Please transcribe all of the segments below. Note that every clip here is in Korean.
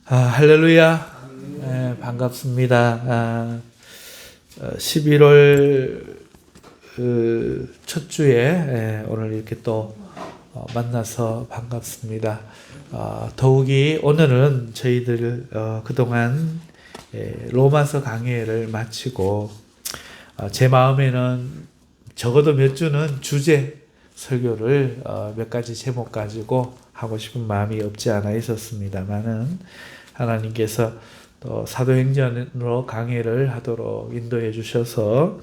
할렐루야. 반갑습니다. 11월 첫 주에 오늘 이렇게 또 만나서 반갑습니다. 더욱이 오늘은 저희들 그동안 로마서 강해를 마치고 제 마음에는 적어도 몇 주는 주제 설교를 몇 가지 제목 가지고 하고 싶은 마음이 없지 않아 있었습니다만은 하나님께서 또 사도행전으로 강해를 하도록 인도해 주셔서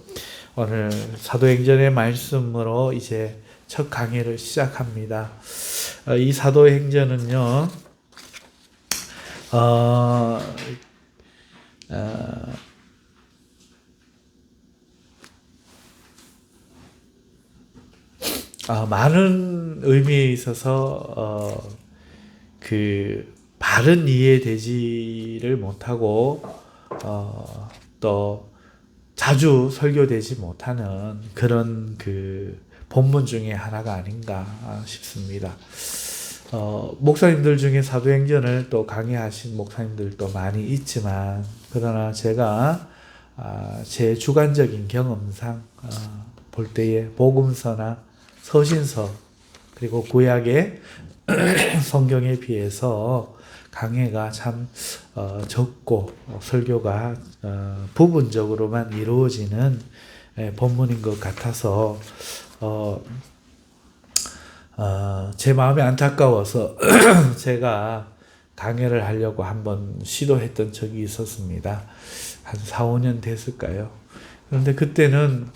오늘 사도행전의 말씀으로 이제 첫 강해를 시작합니다. 이 사도행전은요, 많은 의미에 있어서 바른 이해되지를 못하고 또 자주 설교되지 못하는 그런 본문 중에 하나가 아닌가 싶습니다. 목사님들 중에 사도행전을 또 강의하신 목사님들도 많이 있지만 그러나 제가 제 주관적인 경험상 볼 때에 복음서나 서신서 그리고 구약의 성경에 비해서 강해가 참 적고 설교가 부분적으로만 이루어지는 본문인 것 같아서 제 마음이 안타까워서 제가 강해를 하려고 한번 시도했던 적이 있었습니다. 한 4, 5년 됐을까요? 그런데 그때는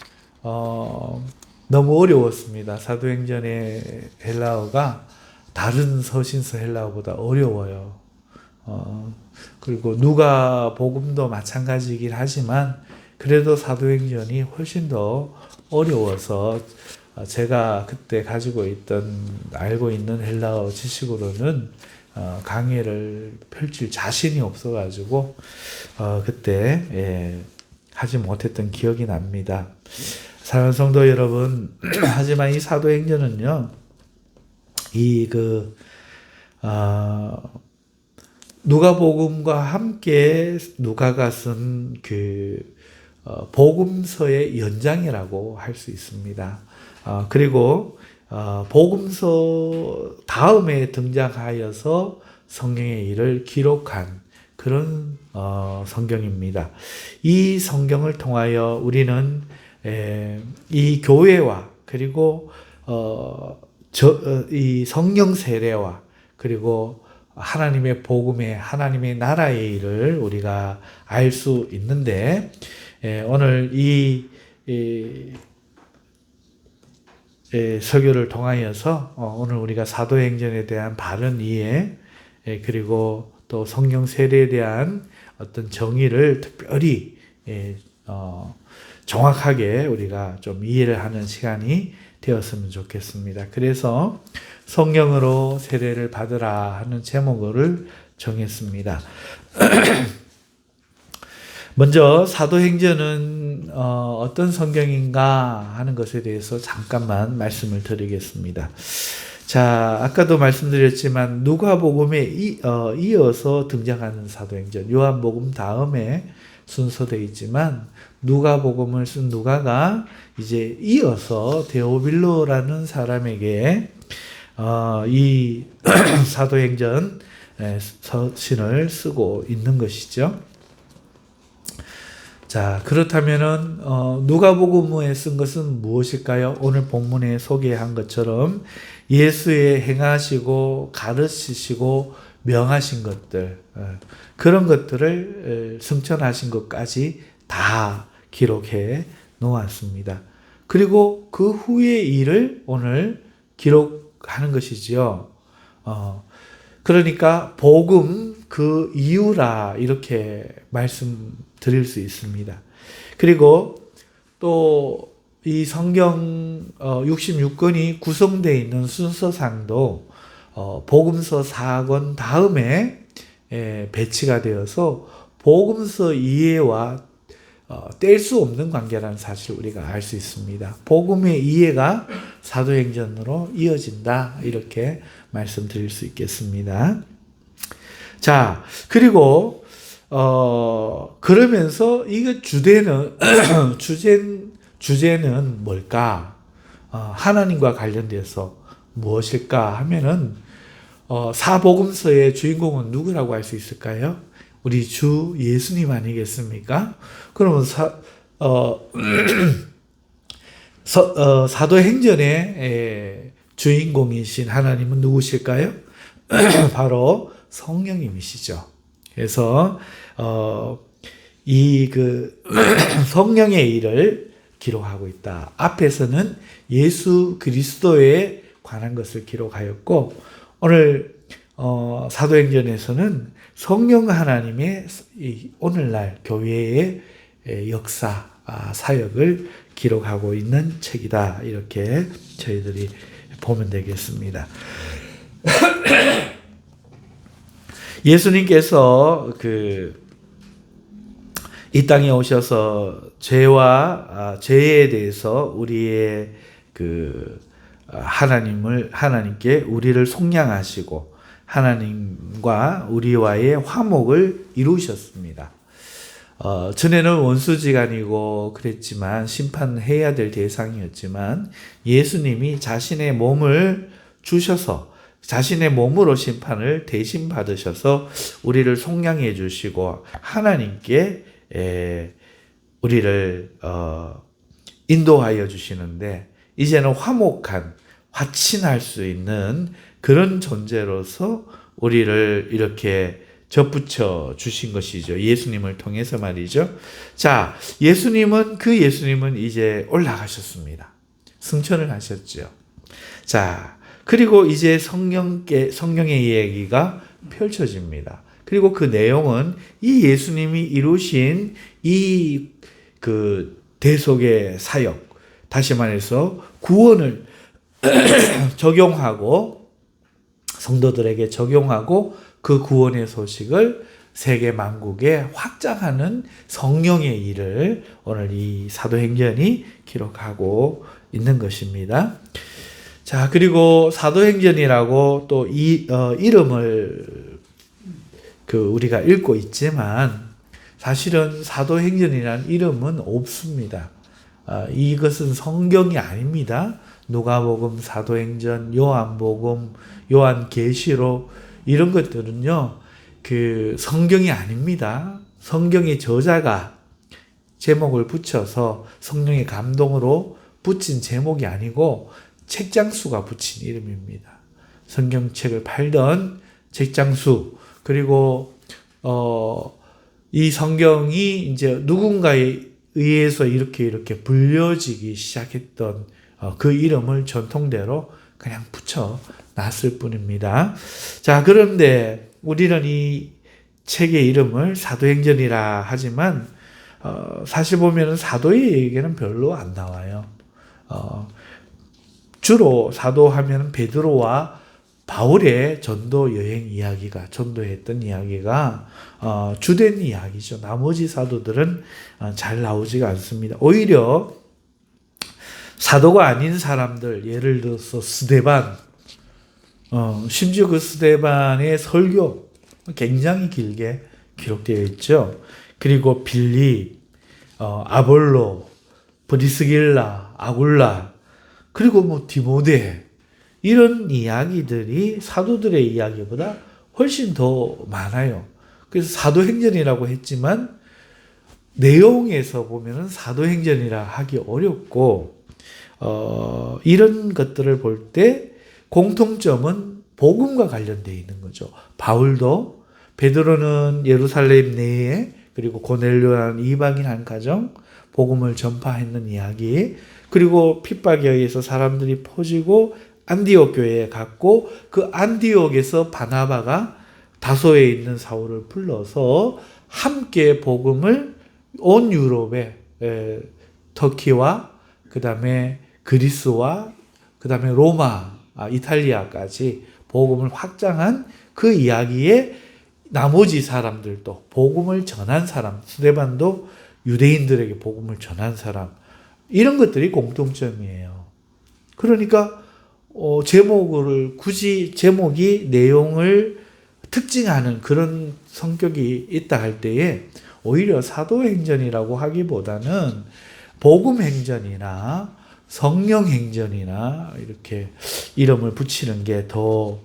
너무 어려웠습니다. 사도행전의 헬라어가 다른 서신서 헬라어보다 어려워요. 그리고 누가복음도 마찬가지이긴 하지만 그래도 사도행전이 훨씬 더 어려워서 제가 그때 알고 있는 헬라어 지식으로는 강의를 펼칠 자신이 없어가지고 그때 하지 못했던 기억이 납니다. 사랑하는 성도 여러분, 하지만 이 사도행전은요, 누가복음과 함께 누가가 쓴 복음서의 연장이라고 할 수 있습니다. 그리고 복음서 다음에 등장하여서 성경의 일을 기록한 그런 성경입니다. 이 성경을 통하여 우리는 이 교회와 그리고 이 성령 세례와 그리고 하나님의 복음의 하나님의 나라의 일을 우리가 알 수 있는데 오늘 이 설교를 통하여서 오늘 우리가 사도행전에 대한 바른 이해 그리고 또 성령 세례에 대한 어떤 정의를 특별히 정확하게 우리가 좀 이해를 하는 시간이 되었으면 좋겠습니다. 그래서 성령으로 세례를 받으라 하는 제목을 정했습니다. 먼저 사도행전은 어떤 성경인가 하는 것에 대해서 잠깐만 말씀을 드리겠습니다. 자, 아까도 말씀드렸지만 누가복음에 이어서 등장하는 사도행전, 요한복음 다음에 순서되어 있지만 누가복음을 쓴 누가가 이제 이어서 데오빌로라는 사람에게 이 사도행전 서신을 쓰고 있는 것이죠. 자, 그렇다면은 누가복음에 쓴 것은 무엇일까요? 오늘 본문에 소개한 것처럼 예수의 행하시고 가르치시고 명하신 것들, 그런 것들을 승천하신 것까지 다 기록해 놓았습니다. 그리고 그 후의 일을 오늘 기록하는 것이지요. 그러니까 복음 그 이유라 이렇게 말씀드릴 수 있습니다. 그리고 또 이 성경 66권이 구성되어 있는 순서상도 복음서 4권 다음에 배치가 되어서 복음서 이해와 뗄 수 없는 관계라는 사실을 우리가 알 수 있습니다. 복음의 이해가 사도행전으로 이어진다 이렇게 말씀드릴 수 있겠습니다. 자, 그리고 그러면서 이거 주제는 뭘까? 하나님과 관련돼서 무엇일까 하면은 사복음서의 주인공은 누구라고 할 수 있을까요? 우리 주 예수님 아니겠습니까? 그러면 사도행전의 주인공이신 하나님은 누구실까요? 바로 성령님이시죠. 그래서 성령의 일을 기록하고 있다. 앞에서는 예수 그리스도에 관한 것을 기록하였고, 오늘 사도행전에서는 성령 하나님의 오늘날 교회의 역사, 사역을 기록하고 있는 책이다. 이렇게 저희들이 보면 되겠습니다. 예수님께서 이 땅에 오셔서 죄에 대해서 우리의 하나님께 우리를 속량하시고 하나님과 우리와의 화목을 이루셨습니다. 전에는 원수지간이고 그랬지만 심판해야 될 대상이었지만 예수님이 자신의 몸을 주셔서 자신의 몸으로 심판을 대신 받으셔서 우리를 속량해 주시고 하나님께 우리를 인도하여 주시는데, 이제는 화친할 수 있는 그런 존재로서 우리를 이렇게 접붙여 주신 것이죠. 예수님을 통해서 말이죠. 자, 예수님은 이제 올라가셨습니다. 승천을 하셨죠. 자, 그리고 이제 성령의 이야기가 펼쳐집니다. 그리고 그 내용은 이 예수님이 이루신 대속의 사역, 다시 말해서 구원을 적용하고 성도들에게 적용하고 그 구원의 소식을 세계 만국에 확장하는 성령의 일을 오늘 이 사도행전이 기록하고 있는 것입니다. 자, 그리고 사도행전이라고 또 이름을 우리가 읽고 있지만 사실은 사도행전이라는 이름은 없습니다. 이것은 성경이 아닙니다. 누가복음, 사도행전, 요한복음, 요한계시록 이런 것들은요, 성경이 아닙니다. 성경의 저자가 제목을 붙여서 성령의 감동으로 붙인 제목이 아니고 책장수가 붙인 이름입니다. 성경책을 팔던 책장수, 그리고 이 성경이 이제 누군가에 의해서 이렇게 불려지기 시작했던 그 이름을 전통대로 그냥 붙여 놨을 뿐입니다. 자, 그런데 우리는 이 책의 이름을 사도행전이라 하지만 사실 보면 사도의 얘기는 별로 안 나와요. 주로 사도하면 베드로와 바울의 전도 여행 이야기가, 전도했던 이야기가 주된 이야기죠. 나머지 사도들은 잘 나오지가 않습니다. 오히려 사도가 아닌 사람들, 예를 들어서 스데반, 심지어 그 스데반의 설교 굉장히 길게 기록되어 있죠. 그리고 빌립, 아볼로, 브리스길라, 아굴라, 그리고 디모데, 이런 이야기들이 사도들의 이야기보다 훨씬 더 많아요. 그래서 사도행전이라고 했지만 내용에서 보면은 사도행전이라 하기 어렵고, 이런 것들을 볼 때 공통점은 복음과 관련되어 있는 거죠. 바울도, 베드로는 예루살렘 내에, 그리고 고넬료라는 이방인 한 가정 복음을 전파했는 이야기, 그리고 핍박에 의해서 사람들이 퍼지고 안디옥 교회에 갔고, 그 안디옥에서 바나바가 다소에 있는 사울을 불러서 함께 복음을 온 유럽에, 터키와 그 다음에 그리스와 그 다음에 로마, 이탈리아까지 복음을 확장한 그 이야기에 나머지 사람들도 복음을 전한 사람, 스데반도 유대인들에게 복음을 전한 사람, 이런 것들이 공통점이에요. 그러니까 제목이 내용을 특징하는 그런 성격이 있다 할 때에 오히려 사도행전이라고 하기보다는 복음행전이나 성령행전이나 이렇게 이름을 붙이는 게 더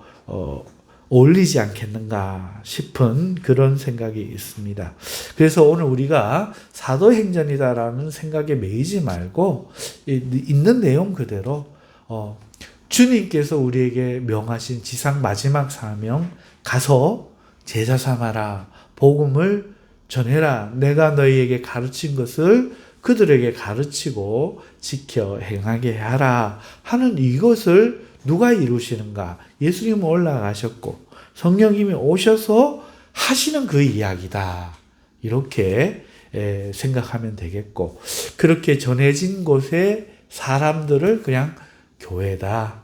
어울리지 않겠는가 싶은 그런 생각이 있습니다. 그래서 오늘 우리가 사도행전이다라는 생각에 매이지 말고 있는 내용 그대로 주님께서 우리에게 명하신 지상 마지막 사명, 가서 제자 삼아라, 복음을 전해라, 내가 너희에게 가르친 것을 그들에게 가르치고 지켜 행하게 하라 하는 이것을 누가 이루시는가? 예수님은 올라가셨고 성령님이 오셔서 하시는 그 이야기다. 이렇게 생각하면 되겠고, 그렇게 전해진 곳에 사람들을 그냥 교회다,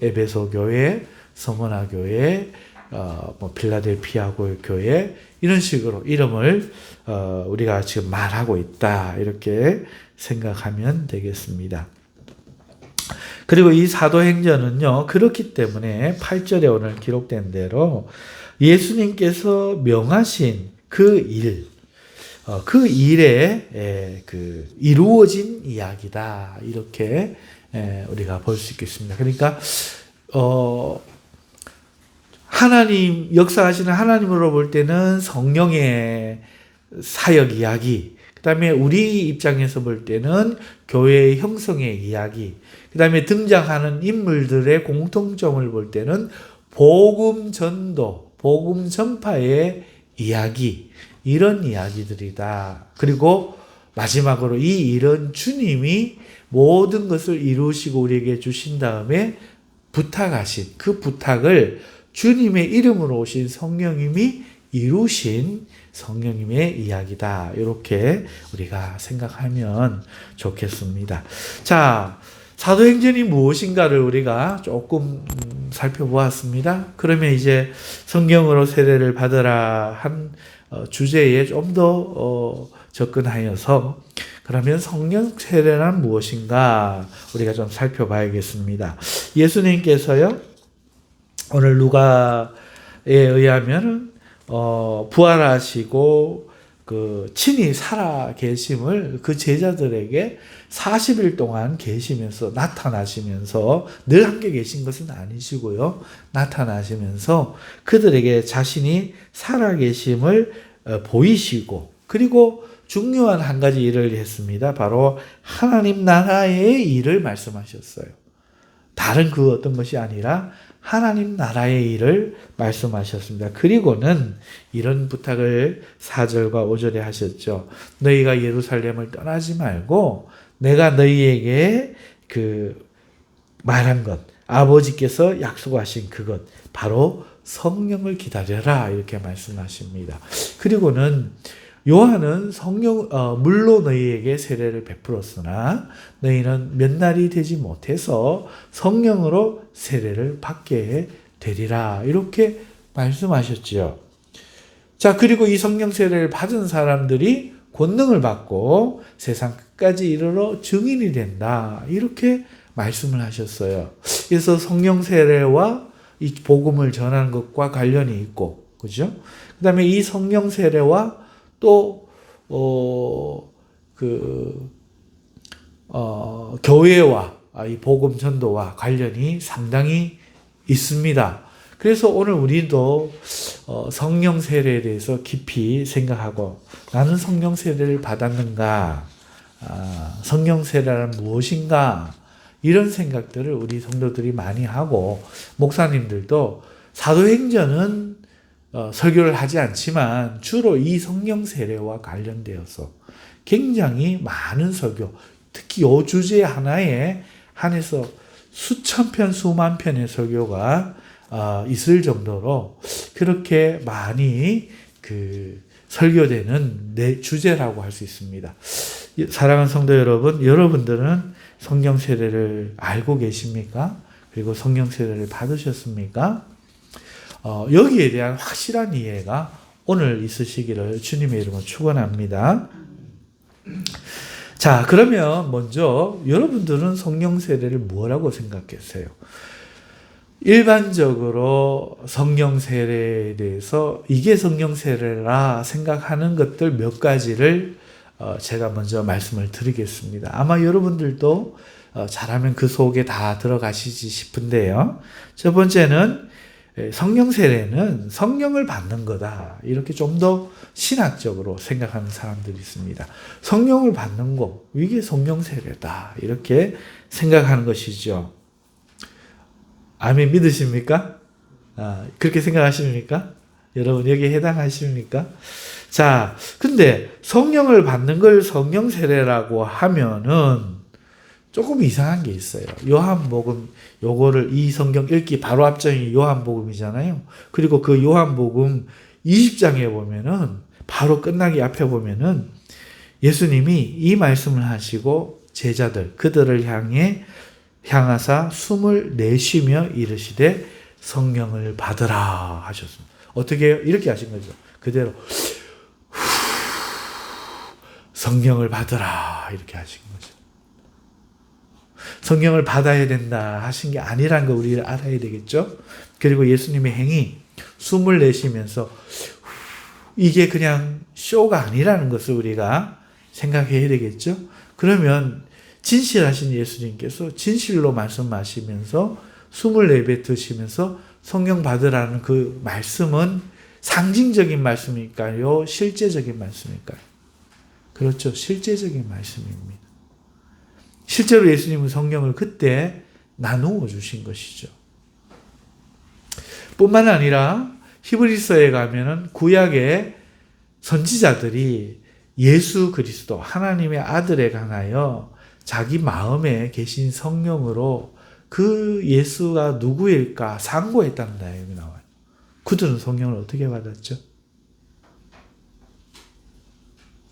에베소 교회, 서머나 교회, 필라델피아 교회, 이런 식으로 이름을 우리가 지금 말하고 있다, 이렇게 생각하면 되겠습니다. 그리고 이 사도행전은요, 그렇기 때문에 8절에 오늘 기록된 대로 예수님께서 명하신 그 일, 그 일에 이루어진 이야기다, 이렇게 우리가 볼 수 있겠습니다. 그러니까 하나님, 역사하시는 하나님으로 볼 때는 성령의 사역 이야기, 그 다음에 우리 입장에서 볼 때는 교회의 형성의 이야기, 그 다음에 등장하는 인물들의 공통점을 볼 때는 복음 전도, 복음 전파의 이야기, 이런 이야기들이다. 그리고 마지막으로 이 일은 주님이 모든 것을 이루시고 우리에게 주신 다음에 부탁하신 그 부탁을 주님의 이름으로 오신 성령님이 이루신 성령님의 이야기다. 이렇게 우리가 생각하면 좋겠습니다. 자, 사도행전이 무엇인가를 우리가 조금 살펴보았습니다. 그러면 이제 성령으로 세례를 받으라 한 주제에 좀 더 접근하여서 그러면 성령 세례란 무엇인가 우리가 좀 살펴봐야겠습니다. 예수님께서요, 오늘 누가에 의하면 부활하시고 친히 살아 계심을 그 제자들에게 40일 동안 계시면서 나타나시면서, 늘 함께 계신 것은 아니시고요, 나타나시면서 그들에게 자신이 살아 계심을 보이시고, 그리고 중요한 한 가지 일을 했습니다. 바로 하나님 나라의 일을 말씀하셨어요. 다른 그 어떤 것이 아니라 하나님 나라의 일을 말씀하셨습니다. 그리고는 이런 부탁을 4절과 5절에 하셨죠. 너희가 예루살렘을 떠나지 말고 내가 너희에게 말한 것, 아버지께서 약속하신 그것, 바로 성령을 기다려라, 이렇게 말씀하십니다. 그리고는 요한은 물로 너희에게 세례를 베풀었으나 너희는 몇 날이 되지 못해서 성령으로 세례를 받게 되리라, 이렇게 말씀하셨지요. 자, 그리고 이 성령 세례를 받은 사람들이 권능을 받고 세상 끝까지 이르러 증인이 된다, 이렇게 말씀을 하셨어요. 그래서 성령 세례와 이 복음을 전하는 것과 관련이 있고, 그죠? 그 다음에 이 성령 세례와 또 교회와 이 복음 전도와 관련이 상당히 있습니다. 그래서 오늘 우리도 성령 세례에 대해서 깊이 생각하고, 나는 성령 세례를 받았는가? 성령 세례란 무엇인가? 이런 생각들을 우리 성도들이 많이 하고, 목사님들도 사도행전은 설교를 하지 않지만 주로 이 성령 세례와 관련되어서 굉장히 많은 설교, 특히 이 주제 하나에 한해서 수천 편, 수만 편의 설교가 있을 정도로 그렇게 많이 설교되는 주제라고 할 수 있습니다. 사랑하는 성도 여러분, 여러분들은 성령 세례를 알고 계십니까? 그리고 성령 세례를 받으셨습니까? 여기에 대한 확실한 이해가 오늘 있으시기를 주님의 이름으로 축원합니다. 자, 그러면 먼저 여러분들은 성령 세례를 뭐라고 생각했어요? 일반적으로 성령 세례에 대해서 이게 성령 세례라 생각하는 것들 몇 가지를 제가 먼저 말씀을 드리겠습니다. 아마 여러분들도 잘하면 그 속에 다 들어가시지 싶은데요. 첫 번째는 성령 세례는 성령을 받는 거다. 이렇게 좀 더 신학적으로 생각하는 사람들이 있습니다. 성령을 받는 거, 이게 성령 세례다. 이렇게 생각하는 것이죠. 아멘 믿으십니까? 그렇게 생각하십니까? 여러분 여기에 해당하십니까? 자, 근데 성령을 받는 걸 성령 세례라고 하면은 조금 이상한 게 있어요. 요한복음 요거를 이 성경 읽기 바로 앞장이 요한복음이잖아요. 그리고 그 요한복음 20장에 보면은 바로 끝나기 앞에 보면은 예수님이 이 말씀을 하시고 제자들 그들을 향하사 숨을 내쉬며 이르시되 성령을 받으라 하셨습니다. 어떻게 해요? 이렇게 하신 거죠. 그대로 성령을 받으라 이렇게 하신 거죠. 성령을 받아야 된다 하신 게 아니라는 거 우리가 알아야 되겠죠. 그리고 예수님의 행위 숨을 내쉬면서 이게 그냥 쇼가 아니라는 것을 우리가 생각해야 되겠죠. 그러면 진실하신 예수님께서 진실로 말씀하시면서 숨을 내뱉으시면서 성령 받으라는 그 말씀은 상징적인 말씀일까요? 실제적인 말씀일까요? 그렇죠. 실제적인 말씀입니다. 실제로 예수님은 성령을 그때 나누어 주신 것이죠. 뿐만 아니라 히브리서에 가면은 구약의 선지자들이 예수 그리스도 하나님의 아들에 관하여 자기 마음에 계신 성령으로 그 예수가 누구일까 상고했다는 내용이 나와요. 그들은 성령을 어떻게 받았죠?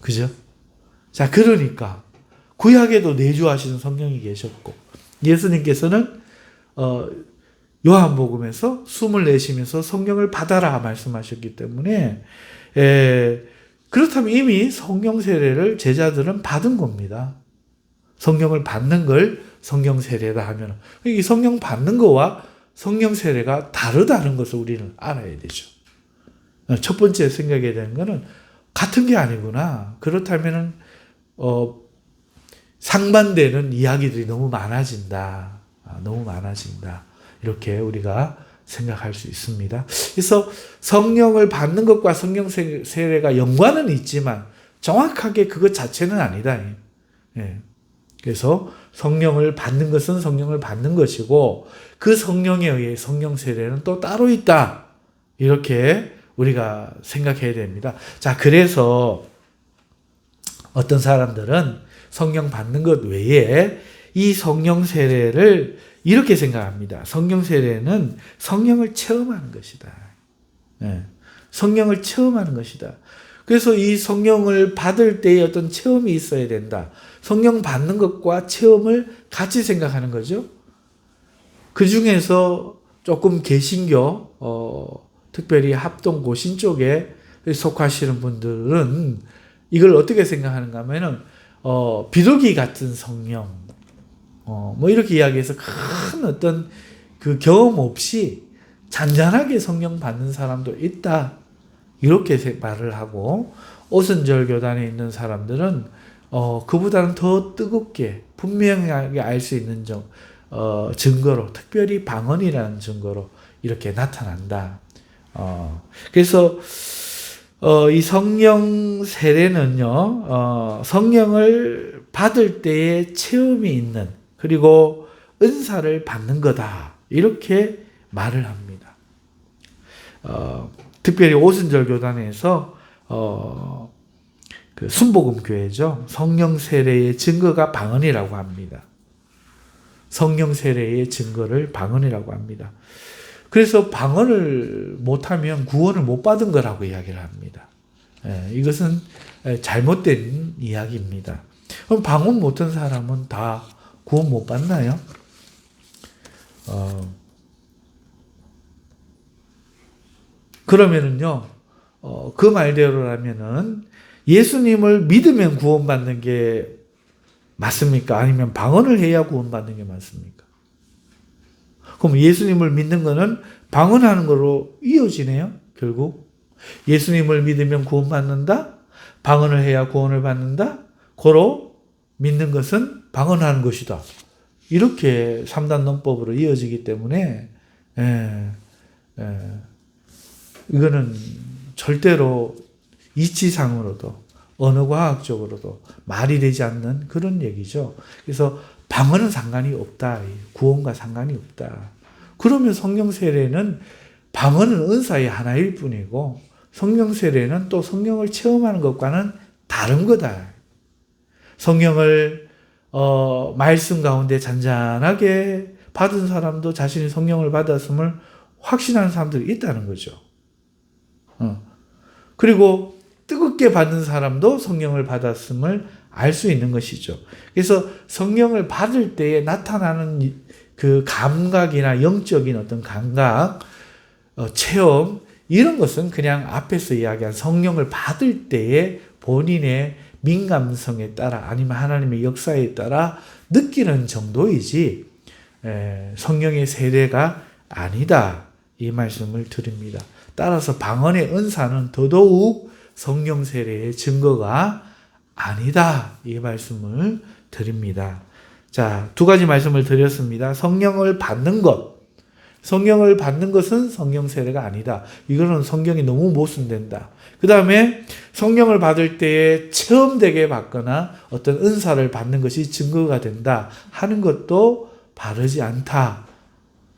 그죠? 자, 그러니까 구약에도 내주하시는 성령이 계셨고 예수님께서는 요한복음에서 숨을 내쉬면서 성령을 받아라 말씀하셨기 때문에 그렇다면 이미 성령 세례를 제자들은 받은 겁니다. 성령을 받는 걸 성령 세례다 하면 이 성령 받는 거와 성령 세례가 다르다는 것을 우리는 알아야 되죠. 첫 번째 생각해야 되는 것은 같은 게 아니구나. 그렇다면 상반되는 이야기들이 너무 많아진다. 너무 많아진다. 이렇게 우리가 생각할 수 있습니다. 그래서 성령을 받는 것과 성령 세례가 연관은 있지만 정확하게 그것 자체는 아니다. 예. 그래서 성령을 받는 것은 성령을 받는 것이고 그 성령에 의해 성령 세례는 또 따로 있다. 이렇게 우리가 생각해야 됩니다. 자, 그래서 어떤 사람들은 성령 받는 것 외에 이 성령 세례를 이렇게 생각합니다. 성령 세례는 성령을 체험하는 것이다. 네. 성령을 체험하는 것이다. 그래서 이 성령을 받을 때에 어떤 체험이 있어야 된다. 성령 받는 것과 체험을 같이 생각하는 거죠. 그 중에서 조금 개신교, 특별히 합동 고신 쪽에 속하시는 분들은 이걸 어떻게 생각하는가 하면은, 비둘기 같은 성령, 뭐 이렇게 이야기해서 큰 어떤 그 경험 없이 잔잔하게 성령 받는 사람도 있다. 이렇게 말을 하고, 오순절 교단에 있는 사람들은, 그보다는 더 뜨겁게, 분명하게 알 수 있는 증거로, 특별히 방언이라는 증거로 이렇게 나타난다. 그래서, 이 성령 세례는요, 성령을 받을 때의 체험이 있는, 그리고 은사를 받는 거다. 이렇게 말을 합니다. 특별히 오순절 교단에서, 그 순복음 교회죠. 성령 세례의 증거가 방언이라고 합니다. 성령 세례의 증거를 방언이라고 합니다. 그래서 방언을 못하면 구원을 못 받은 거라고 이야기를 합니다. 이것은 잘못된 이야기입니다. 그럼 방언 못한 사람은 다 구원 못 받나요? 그러면은요, 그 말대로라면은 예수님을 믿으면 구원받는 게 맞습니까? 아니면 방언을 해야 구원받는 게 맞습니까? 그럼 예수님을 믿는 거는 방언하는 거로 이어지네요. 결국 예수님을 믿으면 구원받는다. 방언을 해야 구원을 받는다. 고로 믿는 것은 방언하는 것이다. 이렇게 3단 논법으로 이어지기 때문에 이거는 절대로 이치상으로도 언어과학적으로도 말이 되지 않는 그런 얘기죠. 그래서 방언은 상관이 없다. 구원과 상관이 없다. 그러면 성령 세례는 방언은 은사의 하나일 뿐이고 성령 세례는 또 성령을 체험하는 것과는 다른 거다. 성령을 말씀 가운데 잔잔하게 받은 사람도 자신이 성령을 받았음을 확신하는 사람들이 있다는 거죠. 그리고 뜨겁게 받는 사람도 성령을 받았음을 알 수 있는 것이죠. 그래서 성령을 받을 때에 나타나는 그 감각이나 영적인 어떤 감각, 체험, 이런 것은 그냥 앞에서 이야기한 성령을 받을 때에 본인의 민감성에 따라 아니면 하나님의 역사에 따라 느끼는 정도이지 성령의 세례가 아니다. 이 말씀을 드립니다. 따라서 방언의 은사는 더더욱 성령 세례의 증거가 아니다. 이 말씀을 드립니다. 자, 두 가지 말씀을 드렸습니다. 성령을 받는 것. 성령을 받는 것은 성령 세례가 아니다. 이거는 성경이 너무 모순된다. 그 다음에 성령을 받을 때에 체험되게 받거나 어떤 은사를 받는 것이 증거가 된다 하는 것도 바르지 않다.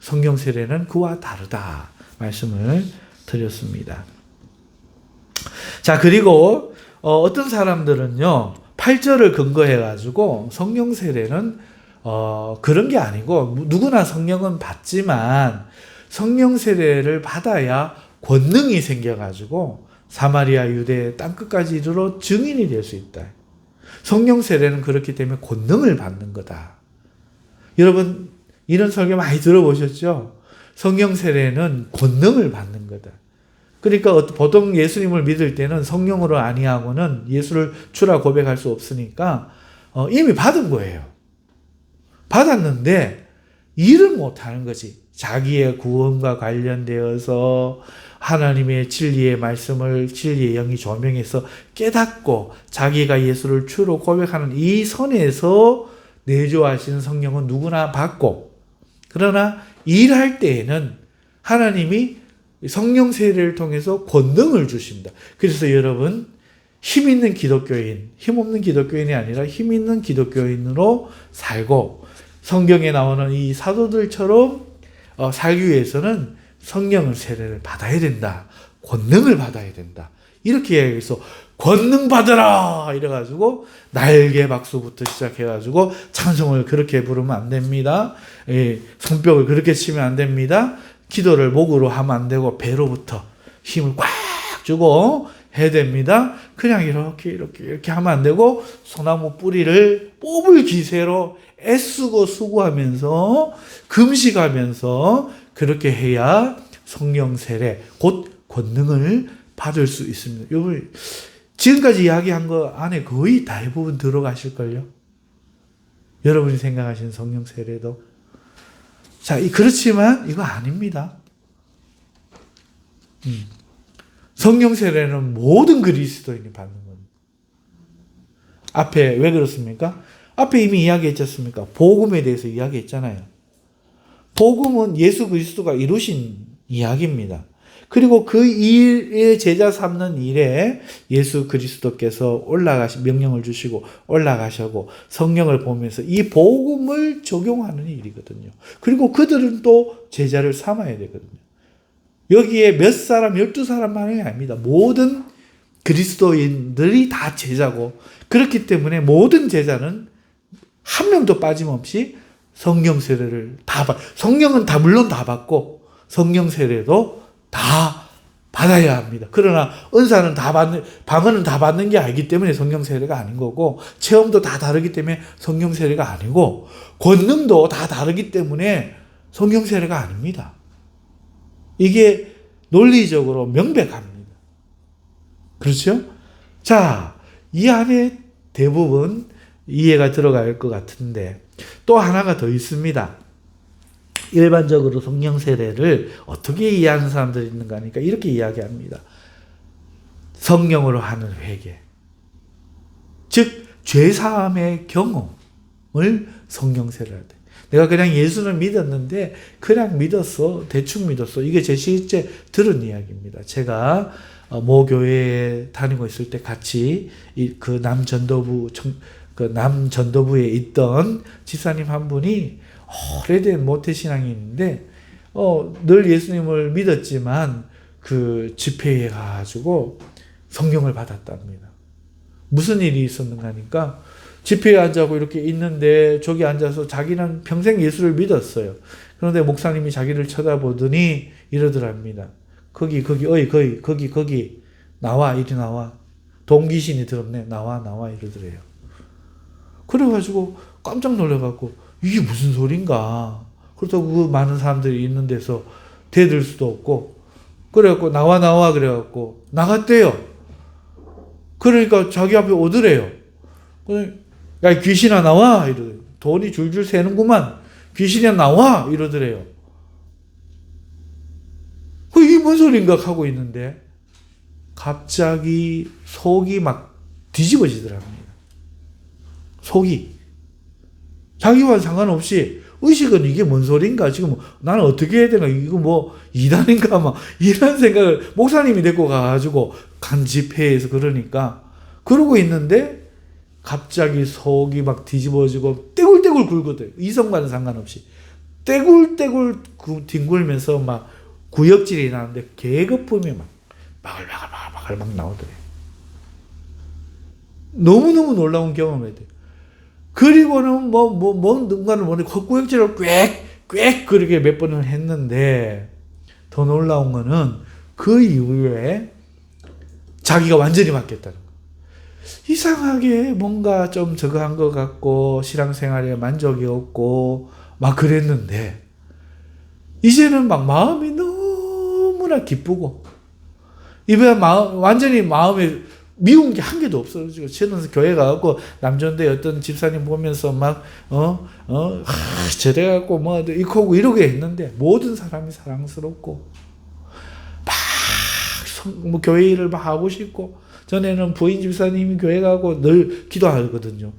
성령 세례는 그와 다르다. 말씀을 드렸습니다. 자, 그리고 어떤 사람들은요, 8절을 근거해가지고 성령 세례는 그런 게 아니고 누구나 성령은 받지만 성령 세례를 받아야 권능이 생겨가지고 사마리아 유대 땅끝까지 이르러 증인이 될 수 있다. 성령 세례는 그렇기 때문에 권능을 받는 거다. 여러분 이런 설교 많이 들어보셨죠? 성령 세례는 권능을 받는 거다. 그러니까 보통 예수님을 믿을 때는 성령으로 아니하고는 예수를 주라 고백할 수 없으니까 이미 받은 거예요. 받았는데 일을 못하는 거지. 자기의 구원과 관련되어서 하나님의 진리의 말씀을 진리의 영이 조명해서 깨닫고 자기가 예수를 주로 고백하는 이 선에서 내주하시는 성령은 누구나 받고, 그러나 일할 때에는 하나님이 성령 세례를 통해서 권능을 주십니다. 그래서 여러분 힘 있는 기독교인, 힘 없는 기독교인이 아니라 힘 있는 기독교인으로 살고 성경에 나오는 이 사도들처럼 살기 위해서는 성령의 세례를 받아야 된다. 권능을 받아야 된다. 이렇게 해서 권능 받으라! 이래가지고 날개 박수부터 시작해가지고 찬송을 그렇게 부르면 안 됩니다. 손뼉을 그렇게 치면 안 됩니다. 기도를 목으로 하면 안 되고 배로부터 힘을 꽉 주고 해야 됩니다. 그냥 이렇게 하면 안 되고 소나무 뿌리를 뽑을 기세로 애쓰고 수고하면서 금식하면서 그렇게 해야 성령 세례 곧 권능을 받을 수 있습니다. 여러분 지금까지 이야기한 거 안에 거의 대부분 들어가실걸요. 여러분이 생각하시는 성령 세례도. 자, 그렇지만 이거 아닙니다. 성령 세례는 모든 그리스도인이 받는 겁니다. 앞에 왜 그렇습니까? 앞에 이미 이야기했지 않습니까? 복음에 대해서 이야기했잖아요. 복음은 예수 그리스도가 이루신 이야기입니다. 그리고 그 일의 제자 삼는 일에 예수 그리스도께서 명령을 주시고 올라가시고 성령을 보면서 이 복음을 적용하는 일이거든요. 그리고 그들은 또 제자를 삼아야 되거든요. 여기에 몇 사람, 12사람만이 아닙니다. 모든 그리스도인들이 다 제자고, 그렇기 때문에 모든 제자는 한 명도 빠짐없이 성령 세례를 성령은 물론 다 받고 성령 세례도 다 받아야 합니다. 그러나 은사는 방언은 다 받는 게 아니기 때문에 성령 세례가 아닌 거고, 체험도 다 다르기 때문에 성령 세례가 아니고, 권능도 다 다르기 때문에 성령 세례가 아닙니다. 이게 논리적으로 명백합니다. 그렇죠? 자, 이 안에 대부분 이해가 들어갈 것 같은데 또 하나가 더 있습니다. 일반적으로 성령 세례를 어떻게 이해하는 사람들이 있는가 하니까 이렇게 이야기합니다. 성령으로 하는 회개. 즉 죄사함의 경험을 성령 세례를 돼. 내가 그냥 예수를 믿었는데 그냥 믿었어. 대충 믿었어. 이게 제 실제 들은 이야기입니다. 제가 모 교회에 다니고 있을 때 같이 그 남전도부에 있던 집사님 한 분이 오래된 모태신앙이 있는데 늘 예수님을 믿었지만 그 집회에 가가지고 성령을 받았답니다. 무슨 일이 있었는가 하니까 집회에 앉아고 이렇게 있는데 저기 앉아서 자기는 평생 예수를 믿었어요. 그런데 목사님이 자기를 쳐다보더니 이러더랍니다. 거기 나와 이리 나와. 동귀신이 들었네. 나와 이러더래요. 그래가지고 깜짝 놀라갖고 이게 무슨 소린가. 그렇다고 그 많은 사람들이 있는 데서 대들 수도 없고 그래갖고 나와 그래갖고 나갔대요. 그러니까 자기 앞에 오더래요. 야 귀신아 나와 이러더래요. 돈이 줄줄 새는구만. 귀신이야 나와 이러더래요. 이게 뭔 소린가 하고 있는데 갑자기 속이 막 뒤집어지더랍니다. 속이. 자기와는 상관없이 의식은 이게 뭔 소린가 지금 나는 어떻게 해야 되나 이거 뭐 이단인가 막 이런 생각을 목사님이 데리고 가가지고 간 집회에서 그러고 있는데 갑자기 속이 막 뒤집어지고 떼굴떼굴 굴거든. 이성과는 상관없이 떼굴떼굴 뒹굴면서 막 구역질이 나는데 개거품이 막 바글바글 막 나오더래요. 너무너무 놀라운 경험이 돼요. 그리고는 누군가는 헛구역질을 꽥꽥 그렇게 몇 번을 했는데 더 놀라운 거는 그 이후에 자기가 완전히 바뀌었다는 거예요. 이상하게 뭔가 좀 저거 한 것 같고 신앙생활에 만족이 없고 막 그랬는데 이제는 막 마음이 너무나 기쁘고 이번에 완전히 마음에 미운 게 한 개도 없어요. 저는 교회 가고 남전대 어떤 집사님 보면서 저래갖고 이코고 이러게 했는데 모든 사람이 사랑스럽고 막 교회 일을 막 하고 싶고 전에는 부인 집사님이 교회 가고 늘 기도하거든요.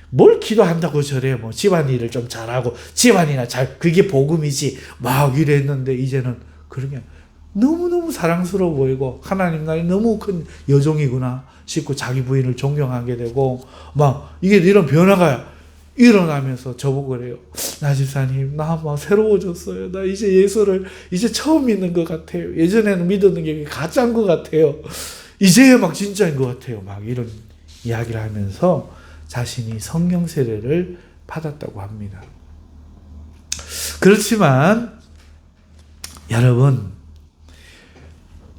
뭘 기도한다고 저래 집안일을 좀 잘하고 집안이나 그게 복음이지 막 이랬는데 이제는 그런 게 너무너무 사랑스러워 보이고 하나님 나이 너무 큰 여종이구나 싶고 자기 부인을 존경하게 되고 막 이게 이런 변화가 일어나면서 저보고 그래요. 나 집사님 나 막 새로워졌어요. 나 이제 예수를 이제 처음 믿는 것 같아요. 예전에는 믿었는 게 가짜인 것 같아요. 이제야 막 진짜인 것 같아요. 막 이런 이야기를 하면서 자신이 성령 세례를 받았다고 합니다. 그렇지만 여러분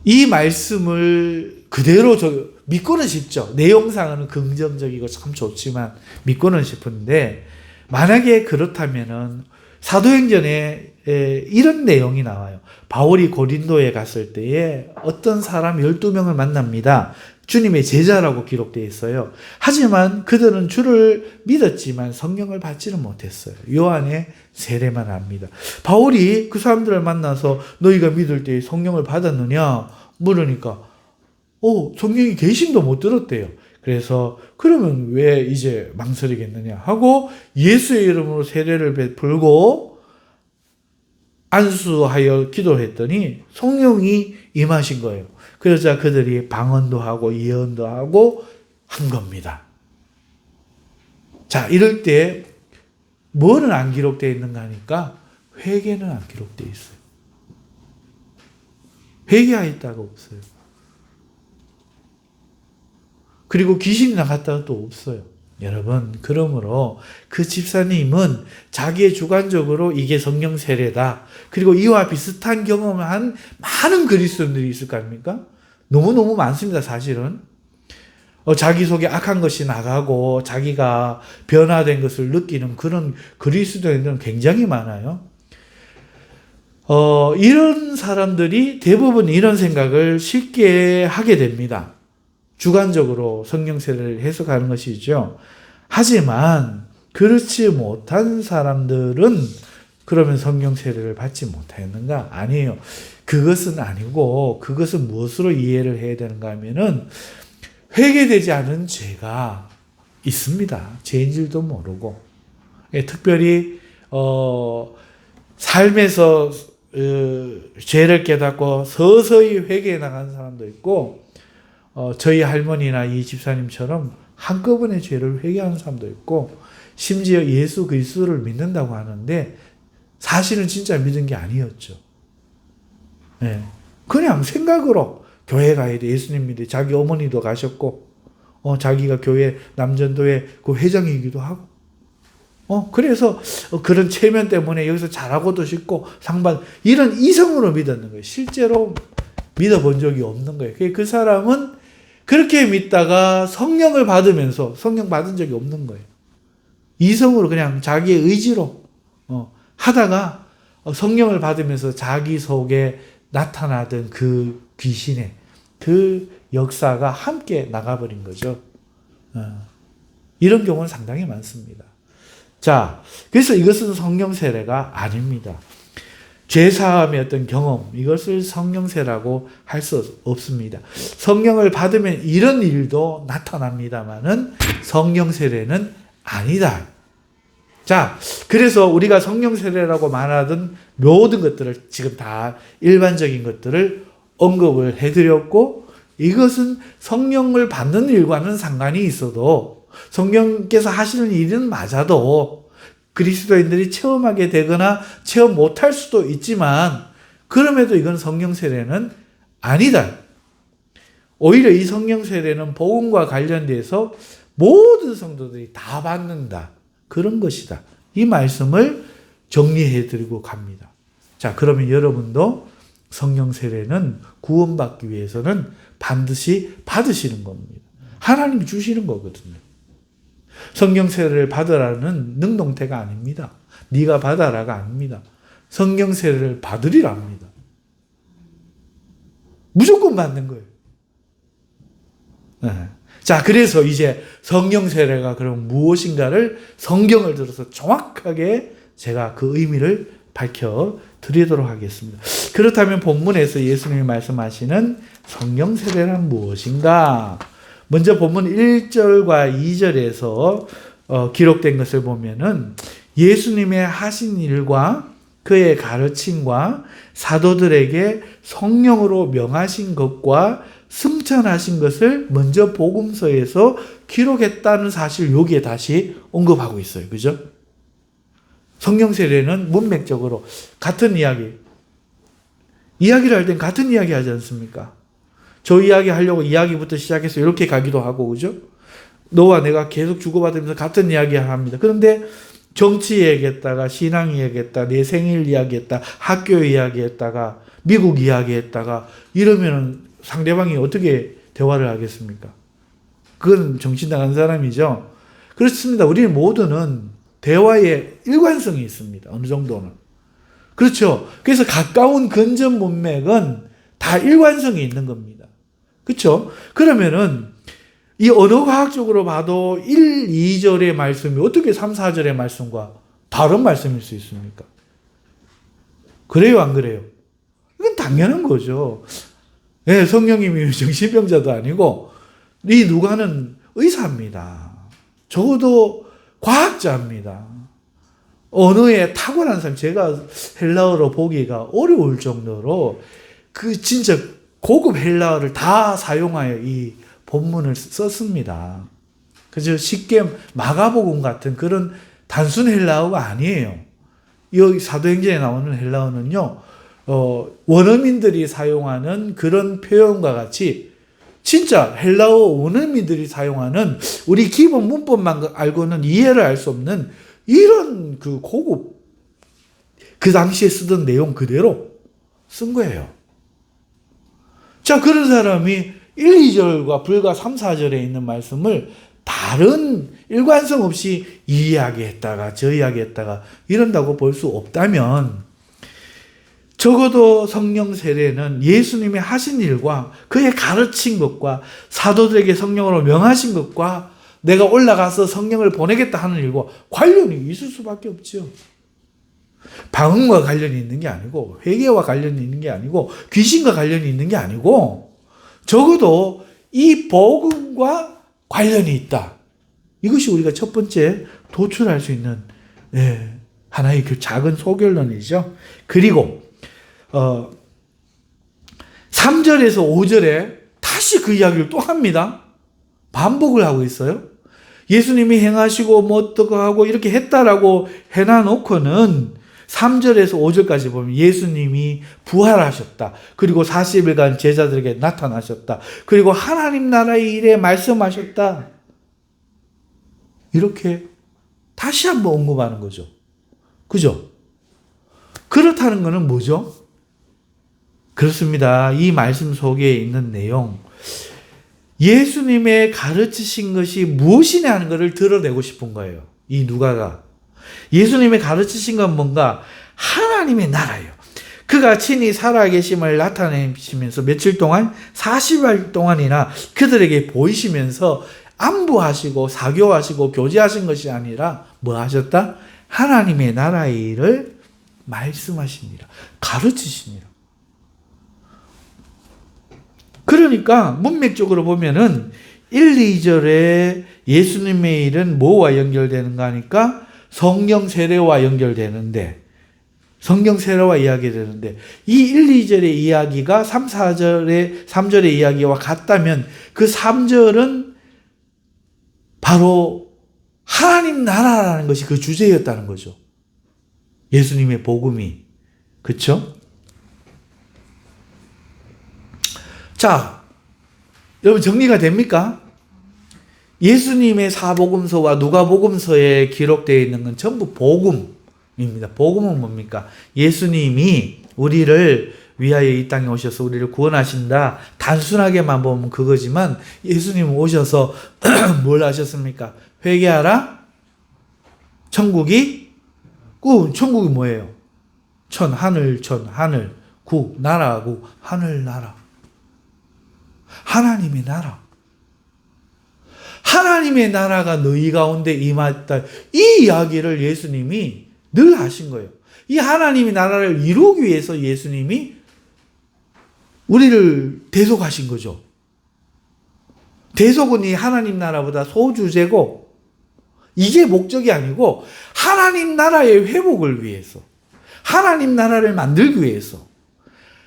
이 말씀을 그대로 믿고는 싶죠. 내용상은 긍정적이고 참 좋지만 믿고는 싶은데 만약에 그렇다면은 사도행전에 이런 내용이 나와요. 바울이 고린도에 갔을 때에 어떤 사람 12명을 만납니다. 주님의 제자라고 기록되어 있어요. 하지만 그들은 주를 믿었지만 성령을 받지는 못했어요. 요한의 세례만 합니다. 바울이 그 사람들을 만나서 너희가 믿을 때 성령을 받았느냐 물으니까 성령이 계심도 못 들었대요. 그래서 그러면 왜 이제 망설이겠느냐 하고 예수의 이름으로 세례를 베풀고 안수하여 기도했더니 성령이 임하신 거예요. 그러자 그들이 방언도 하고 예언도 하고 한 겁니다. 자, 이럴 때 뭐는 안 기록되어 있는가 하니까 회개는 안 기록되어 있어요. 회개하였다가 없어요. 그리고 귀신이 나갔다가 또 없어요. 여러분, 그러므로 그 집사님은 자기의 주관적으로 이게 성령 세례다. 그리고 이와 비슷한 경험을 한 많은 그리스도인들이 있을 거 아닙니까? 너무너무 많습니다, 사실은. 자기 속에 악한 것이 나가고 자기가 변화된 것을 느끼는 그런 그리스도인들은 굉장히 많아요. 이런 사람들이 대부분 이런 생각을 쉽게 하게 됩니다. 주관적으로 성령 세례를 해석하는 것이죠. 하지만 그렇지 못한 사람들은 그러면 성령 세례를 받지 못했는가? 아니에요. 그것은 아니고 그것은 무엇으로 이해를 해야 되는가 하면은 회개되지 않은 죄가 있습니다. 죄인 줄도 모르고. 특별히 삶에서 죄를 깨닫고 서서히 회개해 나가는 사람도 있고 저희 할머니나 이 집사님처럼 한꺼번에 죄를 회개하는 사람도 있고 심지어 예수 그리스도를 믿는다고 하는데 사실은 진짜 믿은 게 아니었죠. 네. 그냥 생각으로 교회 가야 돼. 예수님 믿어. 자기 어머니도 가셨고 자기가 교회 남전도회 그 회장이기도 하고 그래서 그런 체면 때문에 여기서 잘하고도 싶고 상반 이런 이성으로 믿었는 거예요. 실제로 믿어본 적이 없는 거예요. 그 사람은 그렇게 믿다가 성령을 받으면서 성령 받은 적이 없는 거예요. 이성으로 그냥 자기의 의지로 하다가 성령을 받으면서 자기 속에 나타나던 그 귀신의 그 역사가 함께 나가버린 거죠. 이런 경우는 상당히 많습니다. 자, 그래서 이것은 성령 세례가 아닙니다. 죄사함의 어떤 경험, 이것을 성령 세례라고 할 수 없습니다. 성령을 받으면 이런 일도 나타납니다만은 성령 세례는 아니다. 자, 그래서 우리가 성령 세례라고 말하던 모든 것들을 지금 다 일반적인 것들을 언급을 해드렸고 이것은 성령을 받는 일과는 상관이 있어도 성령께서 하시는 일은 맞아도 그리스도인들이 체험하게 되거나 체험 못할 수도 있지만 그럼에도 이건 성령 세례는 아니다. 오히려 이 성령 세례는 복음과 관련돼서 모든 성도들이 다 받는다. 그런 것이다. 이 말씀을 정리해 드리고 갑니다. 자, 그러면 여러분도 성령 세례는 구원받기 위해서는 반드시 받으시는 겁니다. 하나님이 주시는 거거든요. 성령 세례를 받으라는 능동태가 아닙니다. 네가 받아라가 아닙니다. 성령 세례를 받으리라 합니다. 무조건 받는 거예요. 네. 자, 그래서 이제 성령 세례가 그럼 무엇인가를 성경을 들어서 정확하게 제가 그 의미를 밝혀 드리도록 하겠습니다. 그렇다면 본문에서 예수님이 말씀하시는 성령 세례란 무엇인가? 먼저 본문 1절과 2절에서 기록된 것을 보면은 예수님의 하신 일과 그의 가르침과 사도들에게 성령으로 명하신 것과 승천하신 것을 먼저 복음서에서 기록했다는 사실 여기에 다시 언급하고 있어요. 그죠? 성령 세례는 문맥적으로 같은 이야기를 할 땐 같은 이야기 하지 않습니까? 저 이야기 하려고 이야기부터 시작해서 이렇게 가기도 하고, 그죠? 너와 내가 계속 주고받으면서 같은 이야기 합니다. 그런데 정치 이야기했다가 신앙 이야기했다, 내 생일 이야기했다, 학교 이야기했다가 미국 이야기했다가 이러면 상대방이 어떻게 대화를 하겠습니까? 그건 정신 나간 사람이죠. 그렇습니다. 우리 모두는 대화에 일관성이 있습니다. 어느 정도는. 그렇죠. 그래서 가까운 근접 문맥은 다 일관성이 있는 겁니다. 그렇죠? 그러면은 이 언어과학적으로 봐도 1, 2절의 말씀이 어떻게 3, 4절의 말씀과 다른 말씀일 수 있습니까? 그래요, 안 그래요? 이건 당연한 거죠. 네, 성령님이 정신병자도 아니고 이 누가는 의사입니다. 적어도 과학자입니다. 언어에 탁월한 사람, 제가 헬라어로 보기가 어려울 정도로 그 진짜 고급 헬라어를 다 사용하여 이 본문을 썼습니다. 그죠? 쉽게 마가복음 같은 그런 단순 헬라어가 아니에요. 여기 사도행전에 나오는 헬라어는요, 원어민들이 사용하는 그런 표현과 같이 진짜 헬라어 원어민들이 사용하는 우리 기본 문법만 알고는 이해를 할 수 없는 이런 그 고급, 그 당시에 쓰던 내용 그대로 쓴 거예요. 자, 그런 사람이 1, 2절과 불과 3, 4절에 있는 말씀을 다른 일관성 없이 이 이야기 했다가 저 이야기 했다가 이런다고 볼 수 없다면 적어도 성령 세례는 예수님이 하신 일과 그의 가르친 것과 사도들에게 성령으로 명하신 것과 내가 올라가서 성령을 보내겠다 하는 일과 관련이 있을 수밖에 없죠. 방언과 관련이 있는 게 아니고, 회개와 관련이 있는 게 아니고, 귀신과 관련이 있는 게 아니고, 적어도 이 복음과 관련이 있다. 이것이 우리가 첫 번째 도출할 수 있는 하나의 그 작은 소결론이죠. 그리고 3절에서 5절에 다시 그 이야기를 또 합니다. 반복을 하고 있어요. 예수님이 행하시고 뭐 어떻게 하고 이렇게 했다라고 해놔놓고는 3절에서 5절까지 보면 예수님이 부활하셨다. 그리고 40일간 제자들에게 나타나셨다. 그리고 하나님 나라의 일에 말씀하셨다. 이렇게 다시 한번 언급하는 거죠. 그죠? 그렇다는 것은 뭐죠? 그렇습니다. 이 말씀 속에 있는 내용, 예수님의 가르치신 것이 무엇이냐 하는 것을 드러내고 싶은 거예요. 이 누가가. 예수님의 가르치신 건 뭔가? 하나님의 나라예요. 그가 친히 살아계심을 나타내시면서 며칠 동안 40일 동안이나 그들에게 보이시면서 안부하시고 사교하시고 교제하신 것이 아니라 뭐 하셨다? 하나님의 나라의 일을 말씀하시니라. 가르치시니라. 그러니까 문맥적으로 보면은 1, 2절에 예수님의 일은 뭐와 연결되는가 하니까 성령 세례와 연결되는데, 성령 세례와 이야기되는데, 이 1, 2절의 이야기가 3, 3절의 이야기와 같다면 그 3절은 바로 하나님 나라라는 것이 그 주제였다는 거죠. 예수님의 복음이. 그렇죠? 자, 여러분 정리가 됩니까? 예수님의 사복음서와 누가복음서에 기록되어 있는 건 전부 복음입니다. 복음은 뭡니까? 예수님이 우리를 위하여 이 땅에 오셔서 우리를 구원하신다. 단순하게만 보면 그거지만 예수님 오셔서 뭘 하셨습니까? 회개하라. 천국이 뭐예요? 하늘, 국, 나라고 하늘 나라. 하나님의 나라. 하나님의 나라가 너희 가운데 임했다. 이 이야기를 예수님이 늘 하신 거예요. 이 하나님의 나라를 이루기 위해서 예수님이 우리를 대속하신 거죠. 대속은 이 하나님 나라보다 소주제고, 이게 목적이 아니고 하나님 나라의 회복을 위해서, 하나님 나라를 만들기 위해서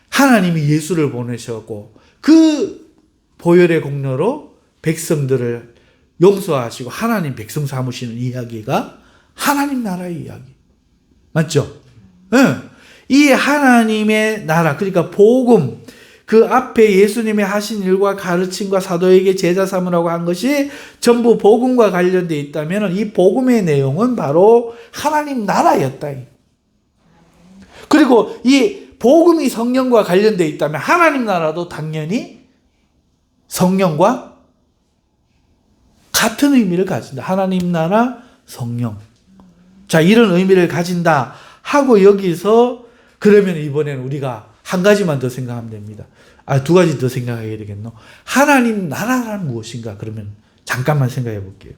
하나님이 예수를 보내셨고 그 보혈의 공로로 백성들을 용서하시고 하나님 백성 삼으시는 이야기가 하나님 나라의 이야기. 맞죠? 네. 이 하나님의 나라, 그러니까 복음, 그 앞에 예수님의 하신 일과 가르침과 사도에게 제자 삼으라고 한 것이 전부 복음과 관련되어 있다면 이 복음의 내용은 바로 하나님 나라였다. 그리고 이 복음이 성령과 관련되어 있다면 하나님 나라도 당연히 성령과 같은 의미를 가진다. 하나님 나라, 성령. 자, 이런 의미를 가진다 하고 여기서 그러면 이번에는 우리가 한 가지만 더 생각하면 됩니다. 두 가지 더 생각하게 되겠노? 하나님 나라란 무엇인가? 그러면 잠깐만 생각해 볼게요.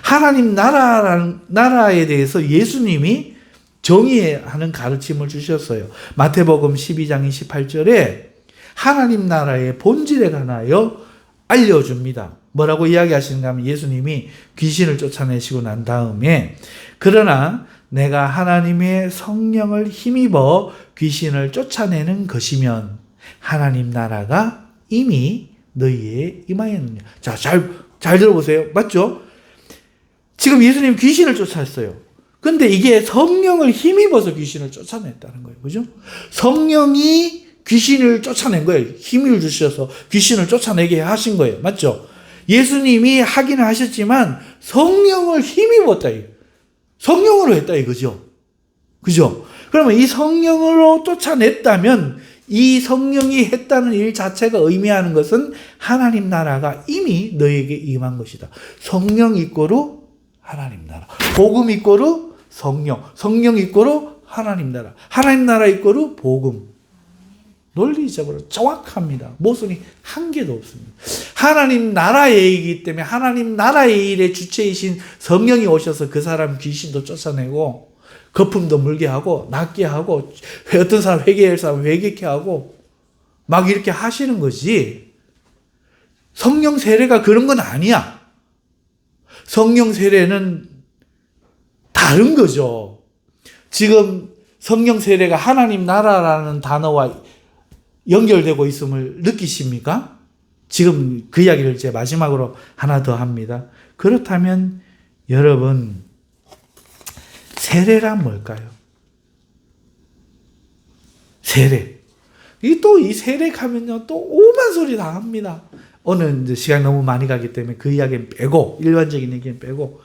하나님 나라에 대해서 예수님이 정의하는 가르침을 주셨어요. 마태복음 12장 28절에 하나님 나라의 본질에 관하여 알려줍니다. 뭐라고 이야기하시는가 하면 예수님이 귀신을 쫓아내시고 난 다음에 그러나 내가 하나님의 성령을 힘입어 귀신을 쫓아내는 것이면 하나님 나라가 이미 너희에 임하였느냐. 자, 잘 들어보세요. 맞죠? 지금 예수님 귀신을 쫓아냈어요. 근데 이게 성령을 힘입어서 귀신을 쫓아냈다는 거예요. 그죠? 성령이 귀신을 쫓아낸 거예요. 힘을 주셔서 귀신을 쫓아내게 하신 거예요. 맞죠? 예수님이 하기는 하셨지만 성령을 힘입었다. 성령으로 했다 이거죠. 그죠? 그러면 이 성령으로 쫓아냈다면 이 성령이 했다는 일 자체가 의미하는 것은 하나님 나라가 이미 너에게 임한 것이다. 성령 이꼬로 하나님 나라. 복음 이꼬로 성령. 성령 이꼬로 하나님 나라. 하나님 나라 이꼬로 복음. 논리적으로 정확합니다. 모순이 한 개도 없습니다. 하나님 나라의 일이기 때문에 하나님 나라의 일의 주체이신 성령이 오셔서 그 사람 귀신도 쫓아내고 거품도 물게 하고 낫게 하고 어떤 사람 회개할 사람 회개케 하고 막 이렇게 하시는 거지. 성령 세례가 그런 건 아니야. 성령 세례는 다른 거죠. 지금 성령 세례가 하나님 나라라는 단어와 연결되고 있음을 느끼십니까? 지금 그 이야기를 이제 마지막으로 하나 더 합니다. 그렇다면 여러분, 세례란 뭘까요? 세례. 이 세례 가면요, 또 오만 소리 다 합니다. 오늘 이제 시간 너무 많이 가기 때문에 그 이야기는 빼고, 일반적인 얘기는 빼고,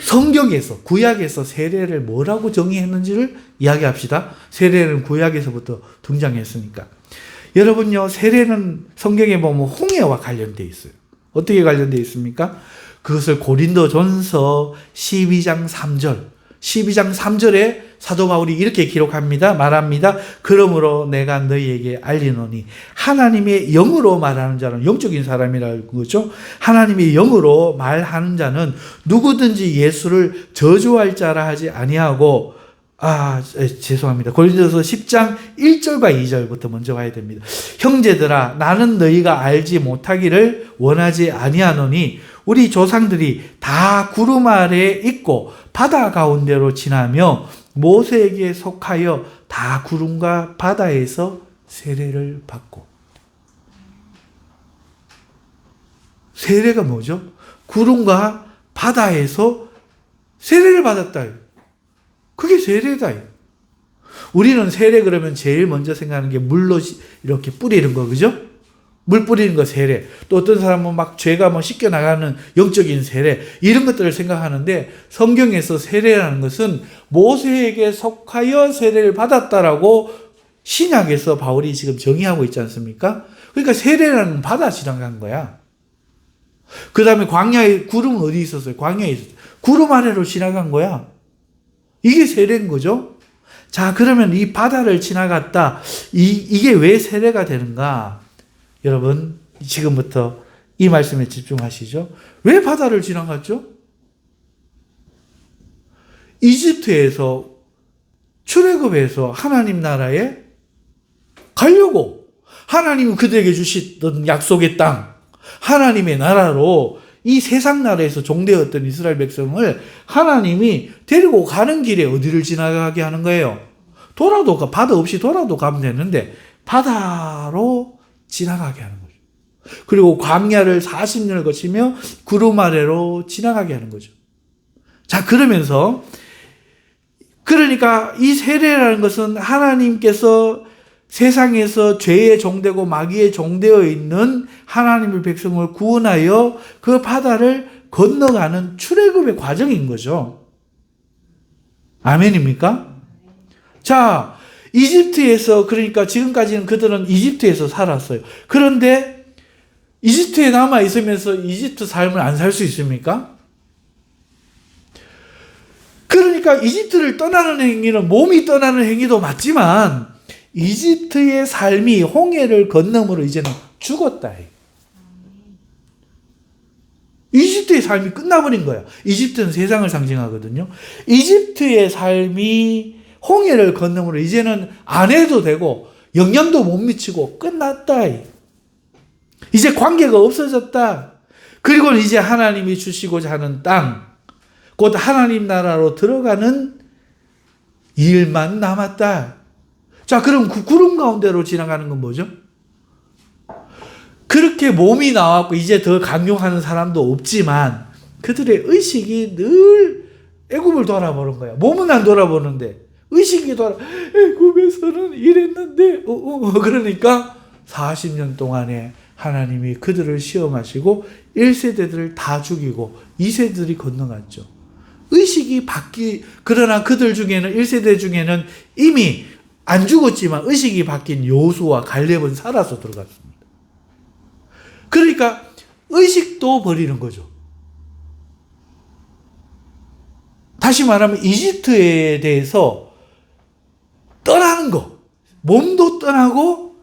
성경에서, 구약에서 세례를 뭐라고 정의했는지를 이야기합시다. 세례는 구약에서부터 등장했으니까. 여러분요, 세례는 성경에 보면 홍해와 관련되어 있어요. 어떻게 관련되어 있습니까? 그것을 고린도전서 12장 3절. 12장 3절에 사도 바울이 이렇게 기록합니다. 말합니다. 그러므로 내가 너희에게 알리노니 하나님의 영으로 말하는 자는 영적인 사람이라는 거죠. 하나님의 영으로 말하는 자는 누구든지 예수를 저주할 자라 하지 아니하고 죄송합니다. 고린도서 10장 1절과 2절부터 먼저 봐야 됩니다. 형제들아 나는 너희가 알지 못하기를 원하지 아니하노니 우리 조상들이 다 구름 아래에 있고 바다 가운데로 지나며 모세에게 속하여 다 구름과 바다에서 세례를 받고. 세례가 뭐죠? 구름과 바다에서 세례를 받았다. 그게 세례다. 우리는 세례 그러면 제일 먼저 생각하는 게 물로 이렇게 뿌리는 거, 그죠? 물 뿌리는 거 세례. 또 어떤 사람은 막 죄가 씻겨 나가는 영적인 세례. 이런 것들을 생각하는데 성경에서 세례라는 것은 모세에게 속하여 세례를 받았다라고 신약에서 바울이 지금 정의하고 있지 않습니까? 그러니까 세례라는 바다 지나간 거야. 그 다음에 광야에 구름은 어디 있었어요? 광야에 있었어요. 구름 아래로 지나간 거야. 이게 세례인 거죠. 자, 그러면 이 바다를 지나갔다. 이게 왜 세례가 되는가? 여러분, 지금부터 이 말씀에 집중하시죠. 왜 바다를 지나갔죠? 이집트에서 출애굽해서 하나님 나라에 가려고 하나님은 그들에게 주시던 약속의 땅, 하나님의 나라로 이 세상 나라에서 종되었던 이스라엘 백성을 하나님이 데리고 가는 길에 어디를 지나가게 하는 거예요? 바다 없이 돌아도 가면 되는데 바다로 지나가게 하는 거죠. 그리고 광야를 40년을 거치며 구름 아래로 지나가게 하는 거죠. 자, 그러니까 이 세례라는 것은 하나님께서 세상에서 죄의 종되고 마귀의 종되어 있는 하나님의 백성을 구원하여 그 바다를 건너가는 출애굽의 과정인 거죠. 아멘입니까? 자, 이집트에서, 그러니까 지금까지는 그들은 이집트에서 살았어요. 그런데 이집트에 남아 있으면서 이집트 삶을 안 살 수 있습니까? 그러니까 이집트를 떠나는 행위는 몸이 떠나는 행위도 맞지만 이집트의 삶이 홍해를 건너므로 이제는 죽었다. 이집트의 삶이 끝나버린 거야. 이집트는 세상을 상징하거든요. 이집트의 삶이 홍해를 건너므로 이제는 안 해도 되고 영향도 못 미치고 끝났다. 이제 관계가 없어졌다. 그리고 이제 하나님이 주시고자 하는 땅, 곧 하나님 나라로 들어가는 일만 남았다. 자, 그럼 그 구름 가운데로 지나가는 건 뭐죠? 그렇게 몸이 나왔고 이제 더 강요하는 사람도 없지만 그들의 의식이 늘 애굽을 돌아보는 거야. 몸은 안 돌아보는데 의식이 애굽에서는 이랬는데 그러니까 40년 동안에 하나님이 그들을 시험하시고 1세대들을 다 죽이고 2세들이 건너갔죠. 의식이 그러나 그들 중에는 1세대 중에는 이미 안 죽었지만 의식이 바뀐 여호수아와 갈렙은 살아서 들어갔습니다. 그러니까 의식도 버리는 거죠. 다시 말하면 이집트에 대해서 떠나는 거. 몸도 떠나고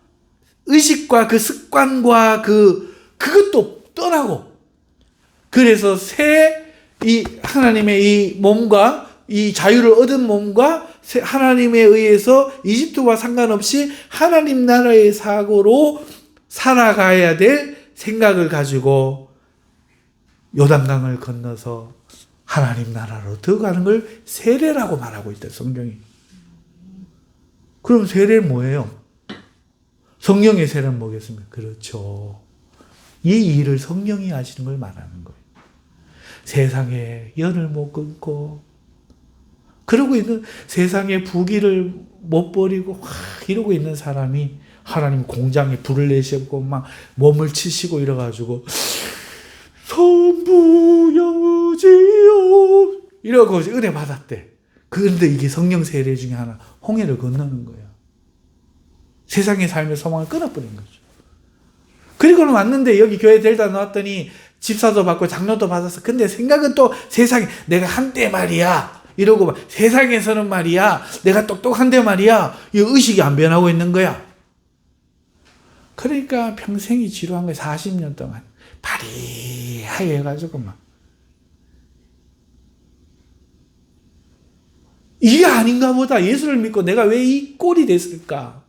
의식과 그 습관과 그것도 떠나고. 그래서 이 하나님의 이 몸과 이 자유를 얻은 몸과 하나님에 의해서 이집트와 상관없이 하나님 나라의 사고로 살아가야 될 생각을 가지고 요단강을 건너서 하나님 나라로 들어가는 걸 세례라고 말하고 있다, 성경이. 그럼 세례는 뭐예요? 성령의 세례는 뭐겠습니까? 그렇죠. 이 일을 성령이 하시는 걸 말하는 거예요. 세상에 연을 못 끊고 그러고 있는, 세상에 부귀를 못 버리고 이러고 있는 사람이 하나님 공장에 불을 내시고 막 몸을 치시고 이래가지고 선부여지요 이러고 은혜 받았대. 그런데 이게 성령 세례 중에 하나, 홍해를 건너는 거야. 세상의 삶의 소망을 끊어버린 거죠. 그리고는 왔는데 여기 교회 데려다 놓았더니 집사도 받고 장로도 받았어. 근데 생각은 또 세상에 내가 한때 말이야 이러고 막 세상에서는 말이야 내가 똑똑한데 말이야 이 의식이 안 변하고 있는 거야. 그러니까 평생이 지루한 거야. 40년 동안 바리하게 해가지고 막 이게 아닌가 보다. 예수를 믿고 내가 왜 이 꼴이 됐을까?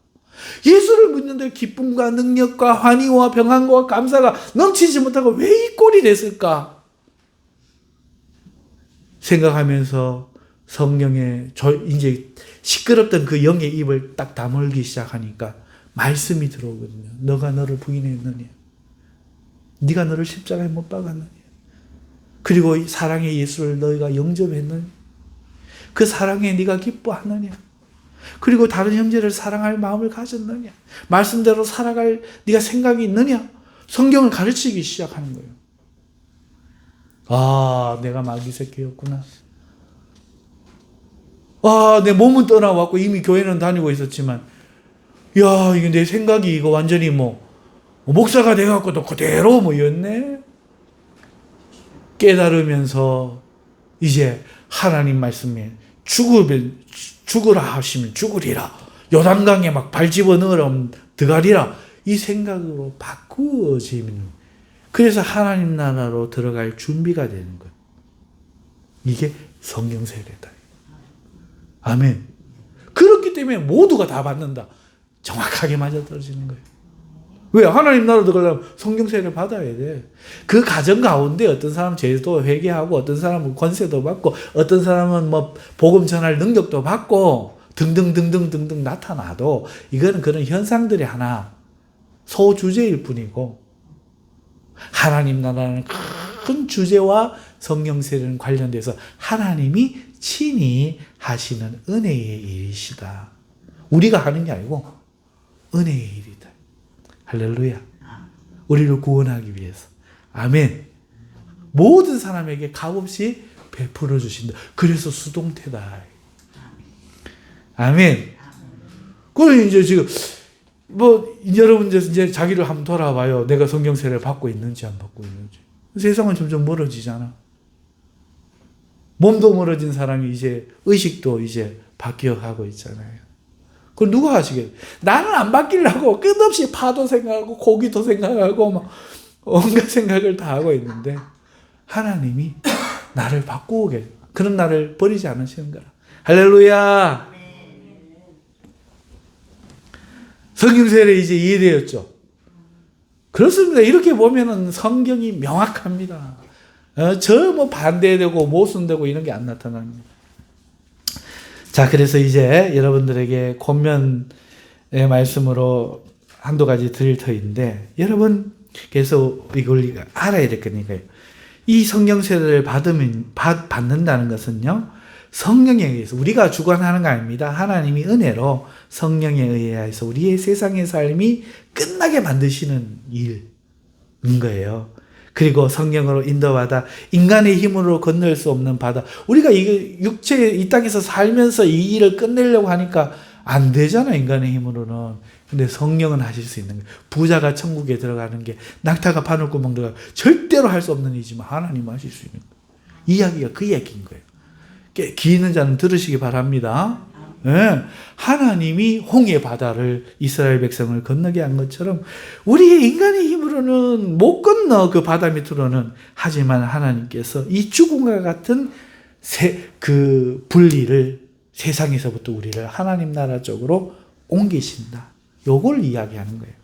예수를 믿는데 기쁨과 능력과 환희와 평안과 감사가 넘치지 못하고 왜 이 꼴이 됐을까? 생각하면서 성령의 이제 시끄럽던 그 영의 입을 딱 다물기 시작하니까 말씀이 들어오거든요. 너가 너를 부인했느냐? 네가 너를 십자가에 못 박았느냐? 그리고 사랑의 예수를 너희가 영접했느냐? 그 사랑에 네가 기뻐하느냐? 그리고 다른 형제를 사랑할 마음을 가졌느냐? 말씀대로 살아갈 네가 생각이 있느냐? 성경을 가르치기 시작하는 거예요. 아, 내가 마귀 새끼였구나. 아, 내 몸은 떠나왔고 이미 교회는 다니고 있었지만, 야, 이게 내 생각이 이거 완전히 목사가 돼갖고도 그대로 였네? 깨달으면서 이제 하나님 말씀에 죽으라 하시면 죽으리라. 요단강에 막 발 집어넣으면 들어가리라. 이 생각으로 바꾸어지면, 그래서 하나님 나라로 들어갈 준비가 되는 거예요. 이게 성령 세례다. 아멘. 그렇기 때문에 모두가 다 받는다. 정확하게 맞아떨어지는 거예요. 왜? 하나님 나라로 들어가려면 성령 세례를 받아야 돼. 그 과정 가운데 어떤 사람은 죄도 회개하고, 어떤 사람은 권세도 받고, 어떤 사람은 복음 전할 능력도 받고, 등등등등등등 나타나도 이거는 그런 현상들이 하나 소주제일 뿐이고, 하나님 나라는 큰 주제와 성령 세례는 관련돼서 하나님이 친히 하시는 은혜의 일이시다. 우리가 하는 게 아니고 은혜의 일이다. 할렐루야. 우리를 구원하기 위해서. 아멘. 모든 사람에게 값없이 베풀어 주신다. 그래서 수동태다. 아멘. 그럼 이제 지금 여러분 이제 자기를 한번 돌아봐요. 내가 성령 세례를 받고 있는지 안 받고 있는지. 세상은 점점 멀어지잖아. 몸도 멀어진 사람이 이제 의식도 이제 바뀌어가고 있잖아요. 그걸 누가 하시겠어요? 나는 안 바뀌려고 끝없이 파도 생각하고 고기도 생각하고 막 온갖 생각을 다 하고 있는데 하나님이 나를 바꾸게, 그런 나를 버리지 않으시는 거라. 할렐루야. 성령 세례 이제 이해되었죠? 그렇습니다. 이렇게 보면은 성경이 명확합니다. 반대되고 모순되고 이런 게 안 나타납니다. 자, 그래서 이제 여러분들에게 권면의 말씀으로 한두 가지 드릴 터인데, 여러분 계속 이걸 알아야 될 거니까요. 이 성령 세례를 받는다는 것은요, 성령에 의해서, 우리가 주관하는 거 아닙니다. 하나님이 은혜로 성령에 의해서 우리의 세상의 삶이 끝나게 만드시는 일인 거예요. 그리고 성령으로 인도받아 인간의 힘으로 건널 수 없는 바다. 우리가 육체 이 땅에서 살면서 이 일을 끝내려고 하니까 안 되잖아, 인간의 힘으로는. 근데 성령은 하실 수 있는 거예요. 부자가 천국에 들어가는 게 낙타가 바늘구멍 들어가 절대로 할 수 없는 일이지만 하나님은 하실 수 있는 거예요. 이야기가 그 얘기인 거예요. 귀 있는 자는 들으시기 바랍니다. 네. 하나님이 홍해 바다를 이스라엘 백성을 건너게 한 것처럼 우리의 인간의 힘으로는 못 건너, 그 바다 밑으로는. 하지만 하나님께서 이 죽음과 같은 그 분리를 세상에서부터 우리를 하나님 나라 쪽으로 옮기신다. 요걸 이야기하는 거예요.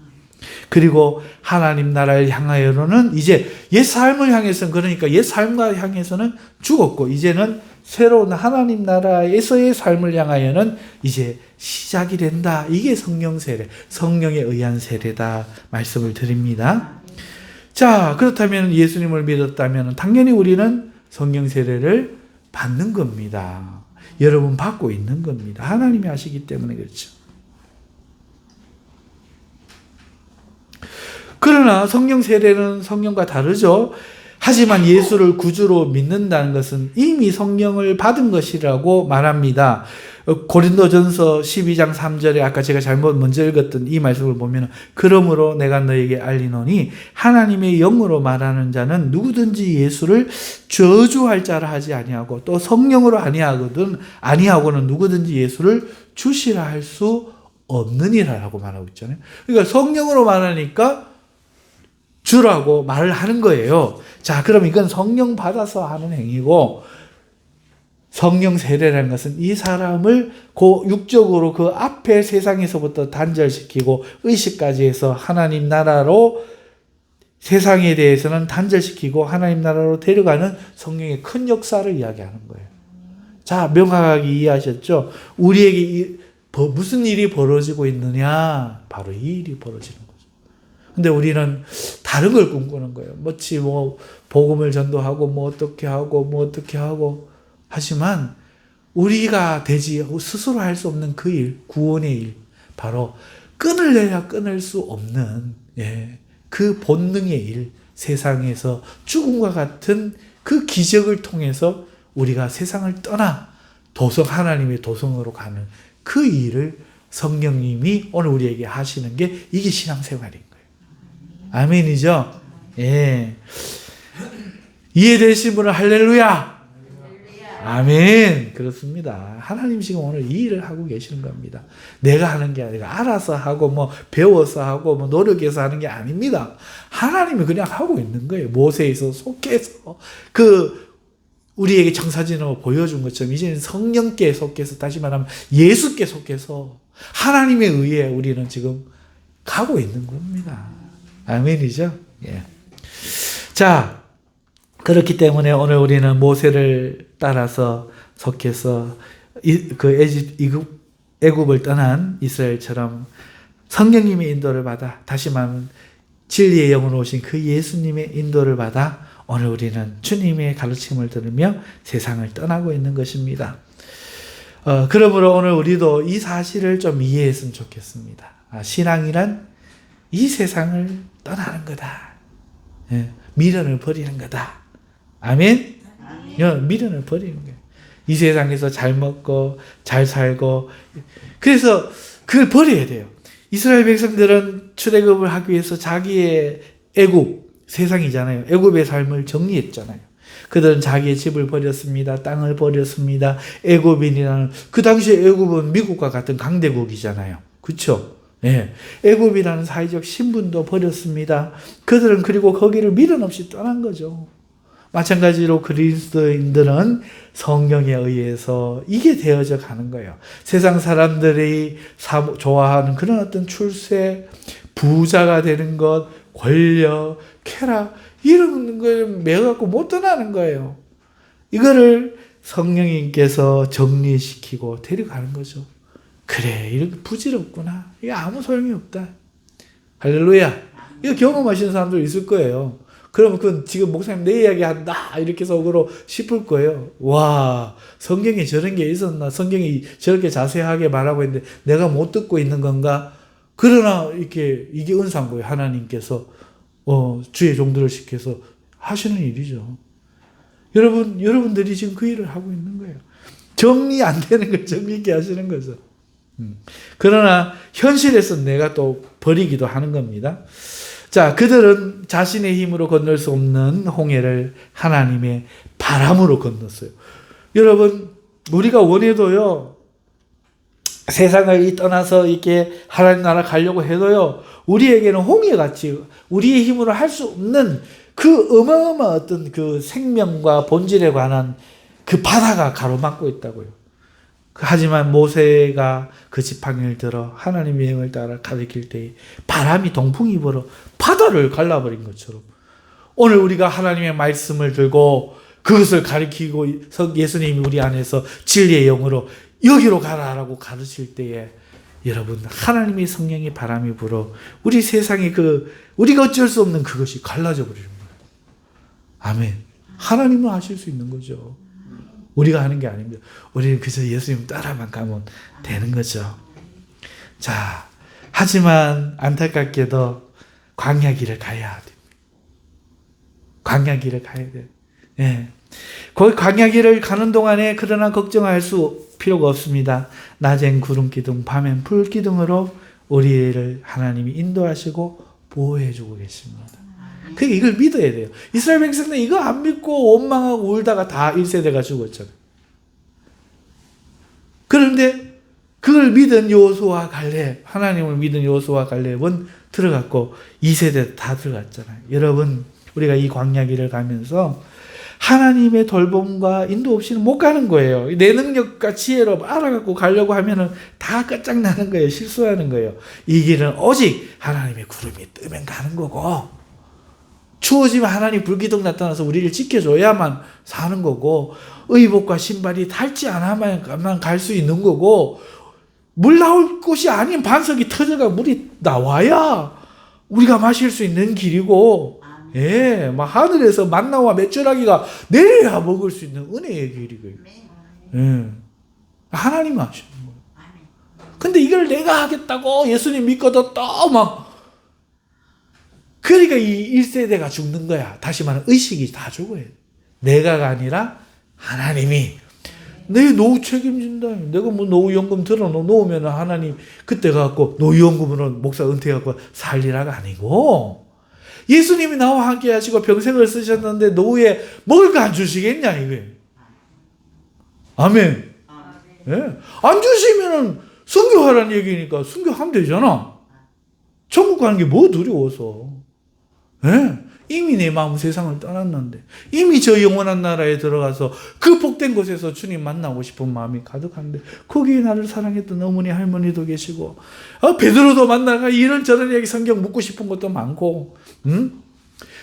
그리고 하나님 나라를 향하여는 이제 옛 삶을 향해서는, 그러니까 옛 삶과 향해서는 죽었고 이제는 새로운 하나님 나라에서의 삶을 향하여는 이제 시작이 된다. 이게 성령 세례, 성령에 의한 세례다 말씀을 드립니다. 자, 그렇다면 예수님을 믿었다면 당연히 우리는 성령 세례를 받는 겁니다. 여러분 받고 있는 겁니다. 하나님이 하시기 때문에 그렇죠. 그러나 성령 세례는 성령과 다르죠. 하지만 예수를 구주로 믿는다는 것은 이미 성령을 받은 것이라고 말합니다. 고린도전서 12장 3절에 아까 제가 잘못 먼저 읽었던 이 말씀을 보면, 그러므로 내가 너에게 알리노니 하나님의 영으로 말하는 자는 누구든지 예수를 저주할 자라 하지 아니하고 또 성령으로 아니하고는 누구든지 예수를 주시라 할 수 없느니라라고 말하고 있잖아요. 그러니까 성령으로 말하니까 주라고 말을 하는 거예요. 자, 그럼 이건 성령 받아서 하는 행위고, 성령 세례라는 것은 이 사람을 육적으로 그 앞에 세상에서부터 단절시키고 의식까지 해서 하나님 나라로, 세상에 대해서는 단절시키고 하나님 나라로 데려가는 성령의 큰 역사를 이야기하는 거예요. 자, 명확하게 이해하셨죠? 우리에게 무슨 일이 벌어지고 있느냐? 바로 이 일이 벌어지는 거예요. 근데 우리는 다른 걸 꿈꾸는 거예요. 복음을 전도하고 어떻게 하고 하지만 우리가 스스로 할 수 없는 그 일, 구원의 일, 바로 끊을래야 끊을 수 없는 그 본능의 일, 세상에서 죽음과 같은 그 기적을 통해서 우리가 세상을 떠나 하나님의 도성으로 가는 그 일을 성령님이 오늘 우리에게 하시는 게 이게 신앙생활인 거예요. 아멘이죠? 예. 이해되신 분은 할렐루야! 아멘! 그렇습니다. 하나님 지금 오늘 이 일을 하고 계시는 겁니다. 내가 하는 게 아니라 알아서 하고 배워서 하고 노력해서 하는 게 아닙니다. 하나님이 그냥 하고 있는 거예요. 모세에서 속해서 우리에게 청사진으로 보여준 것처럼 이제는 성령께 속해서, 다시 말하면 예수께 속해서 하나님에 의해 우리는 지금 가고 있는 겁니다. 아멘이죠? 예. 자, 그렇기 때문에 오늘 우리는 모세를 따라서 속해서 애굽을 떠난 이스라엘처럼 성령님의 인도를 받아, 다시 말하면 진리의 영으로 오신 그 예수님의 인도를 받아 오늘 우리는 주님의 가르침을 들으며 세상을 떠나고 있는 것입니다. 그러므로 오늘 우리도 이 사실을 좀 이해했으면 좋겠습니다. 신앙이란 이 세상을 떠나는 거다. 미련을 버리는 거다. 아멘? 미련을 버리는 거예요. 이 세상에서 잘 먹고 잘 살고, 그래서 그걸 버려야 돼요. 이스라엘 백성들은 출애굽을 하기 위해서 자기의 세상이잖아요. 애굽의 삶을 정리했잖아요. 그들은 자기의 집을 버렸습니다. 땅을 버렸습니다. 애굽인이라는, 그 당시에 애굽은 미국과 같은 강대국이잖아요. 그렇죠? 예. 애굽이라는 사회적 신분도 버렸습니다. 그들은 그리고 거기를 미련 없이 떠난 거죠. 마찬가지로 그리스도인들은 성령에 의해서 이게 되어져 가는 거예요. 세상 사람들이 좋아하는 그런 어떤 출세, 부자가 되는 것, 권력, 쾌락, 이런 걸 매여갖고 못 떠나는 거예요. 이거를 성령님께서 정리시키고 데려가는 거죠. 그래, 이렇게 부질없구나. 이게 아무 소용이 없다. 할렐루야. 이거 경험하시는 사람들 있을 거예요. 그러면 그건 지금 목사님 내 이야기 한다 이렇게 속으로 싶을 거예요. 와, 성경에 저런 게 있었나? 성경이 저렇게 자세하게 말하고 있는데 내가 못 듣고 있는 건가? 그러나 이게 은사인 거예요. 하나님께서 주의 종들을 시켜서 하시는 일이죠. 여러분들이 지금 그 일을 하고 있는 거예요. 정리 안 되는 걸 정리있게 하시는 거죠. 그러나 현실에서 내가 또 버리기도 하는 겁니다. 자, 그들은 자신의 힘으로 건널 수 없는 홍해를 하나님의 바람으로 건넜어요. 여러분, 우리가 원해도요, 세상을 떠나서 이렇게 하나님 나라 가려고 해도요, 우리에게는 홍해같이 우리의 힘으로 할 수 없는 그 어마어마한 어떤 그 생명과 본질에 관한 그 바다가 가로막고 있다고요. 하지만 모세가 그 지팡이를 들어 하나님의 명을 따라 가리킬 때에 바람이 동풍이 불어 바다를 갈라버린 것처럼 오늘 우리가 하나님의 말씀을 들고 그것을 가리키고 예수님이 우리 안에서 진리의 영으로 여기로 가라라고 가르칠 때에 여러분 하나님의 성령의 바람이 불어 우리 세상에 우리가 어쩔 수 없는 그것이 갈라져 버리는 거예요. 아멘. 하나님은 하실 수 있는 거죠. 우리가 하는 게 아닙니다. 우리는 그저 예수님 따라만 가면 되는 거죠. 자, 하지만 안타깝게도 광야 길을 가야 됩니다. 광야 길을 가야 돼요. 예. 거기 광야 길을 가는 동안에 그러나 걱정할 수 필요가 없습니다. 낮엔 구름 기둥, 밤엔 불 기둥으로 우리를 하나님이 인도하시고 보호해주고 계십니다. 그러니까 이걸 믿어야 돼요. 이스라엘 백성은 이거 안 믿고 원망하고 울다가 다 1세대가 죽었잖아요. 그런데 그걸 믿은 여호수아 갈렙, 하나님을 믿은 여호수아 갈렙은 들어갔고 2세대 다 들어갔잖아요. 여러분, 우리가 이 광야 길을 가면서 하나님의 돌봄과 인도 없이는 못 가는 거예요. 내 능력과 지혜로 알아갖고 가려고 하면은 다 끝장나는 거예요. 실수하는 거예요. 이 길은 오직 하나님의 구름이 뜨면 가는 거고, 추워지면 하나님 불기둥 나타나서 우리를 지켜줘야만 사는 거고, 의복과 신발이 닳지 않아야만 갈 수 있는 거고, 물 나올 곳이 아닌 반석이 터져가 물이 나와야 우리가 마실 수 있는 길이고, 예, 막 하늘에서 만나와 메추라기가 내려야 먹을 수 있는 은혜의 길이고요. 예, 하나님 하시는 거예요. 근데 이걸 내가 하겠다고 예수님 믿거든 또 막, 그러니까 이 1세대가 죽는 거야. 다시 말하면 의식이 다 죽어야 돼. 내가가 아니라 하나님이 내 노후 책임진다. 내가 뭐 노후연금 들어놓으면 하나님 그때 갖고 노후연금으로 목사 은퇴하고 살 일화가 아니고, 예수님이 나와 함께 하시고 평생을 쓰셨는데 노후에 먹을 거 안 주시겠냐 이거예요. 아멘. 예. 안 주시면은 순교하라는 얘기니까 순교하면 되잖아. 천국 가는 게 뭐 두려워서. 예. 이미 내 마음 세상을 떠났는데, 이미 저 영원한 나라에 들어가서 그 복된 곳에서 주님 만나고 싶은 마음이 가득한데, 거기에 나를 사랑했던 어머니 할머니도 계시고, 베드로도 만나가 이런저런 얘기 성경 묻고 싶은 것도 많고,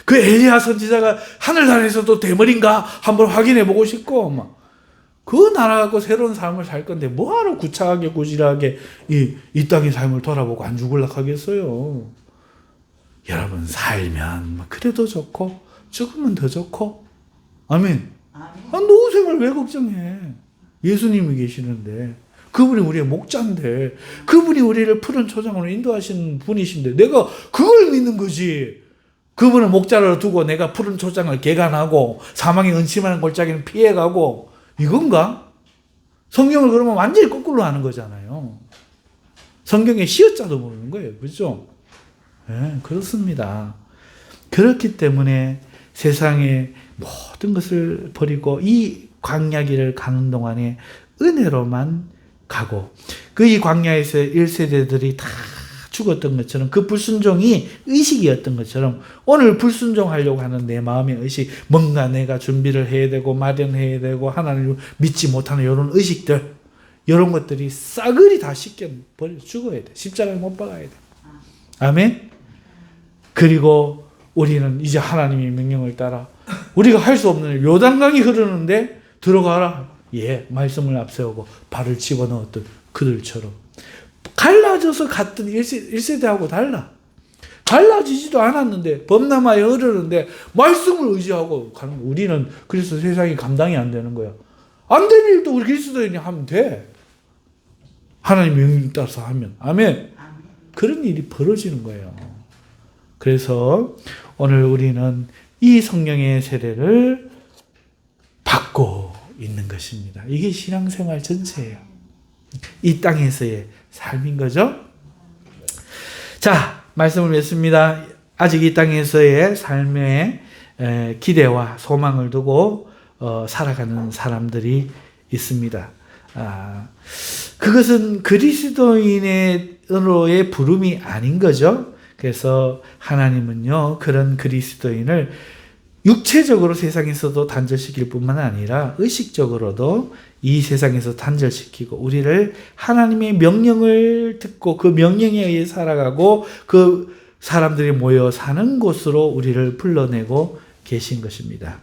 그 엘리야 선지자가 하늘나라에서도 대머리인가 한번 확인해 보고 싶고, 막 그 나라 갖고 새로운 삶을 살 건데 뭐하러 구차하게 구질하게 이 땅의 삶을 돌아보고 안 죽을락 하겠어요. 여러분, 살면 그래도 좋고 죽으면 더 좋고. 아멘. 노후 생활 왜 걱정해? 예수님이 계시는데, 그분이 우리의 목자인데, 그분이 우리를 푸른 초장으로 인도하시는 분이신데 내가 그걸 믿는 거지. 그분을 목자로 두고 내가 푸른 초장을 개간하고 사망의 은침하는 골짜기는 피해가고, 이건가? 성경을 그러면 완전히 거꾸로 하는 거잖아요. 성경에 시어자도 모르는 거예요. 그렇죠? 네, 그렇습니다. 그렇기 때문에 세상의 모든 것을 버리고 이 광야 길을 가는 동안에 은혜로만 가고, 그 이 광야에서 1세대들이 다 죽었던 것처럼, 그 불순종이 의식이었던 것처럼 오늘 불순종하려고 하는 내 마음의 의식, 뭔가 내가 준비를 해야 되고 마련해야 되고 하나님을 믿지 못하는 이런 의식들, 이런 것들이 싸그리 다 씻겨버려 죽어야 돼. 십자가에 못 박아야 돼. 아멘. 그리고 우리는 이제 하나님의 명령을 따라 우리가 할 수 없는 요단강이 흐르는데 들어가라. 예, 말씀을 앞세우고 발을 집어넣었던 그들처럼 갈라져서 갔던 1세대하고 달라. 갈라지지도 않았는데 범람하여 흐르는데 말씀을 의지하고 가는 거야. 우리는 그래서 세상이 감당이 안 되는 거야. 안 될 일도 우리 그리스도인이 하면 돼. 하나님 명령 따라서 하면. 아멘. 그런 일이 벌어지는 거예요. 그래서 오늘 우리는 이 성령의 세례를 받고 있는 것입니다. 이게 신앙생활 전체예요. 이 땅에서의 삶인 거죠. 자, 말씀을 맺습니다. 아직 이 땅에서의 삶의 기대와 소망을 두고 살아가는 사람들이 있습니다. 그것은 그리스도인으로의 부름이 아닌 거죠. 그래서 하나님은요, 그런 그리스도인을 육체적으로 세상에서도 단절시킬 뿐만 아니라 의식적으로도 이 세상에서 단절시키고 우리를 하나님의 명령을 듣고 그 명령에 의해 살아가고 그 사람들이 모여 사는 곳으로 우리를 불러내고 계신 것입니다.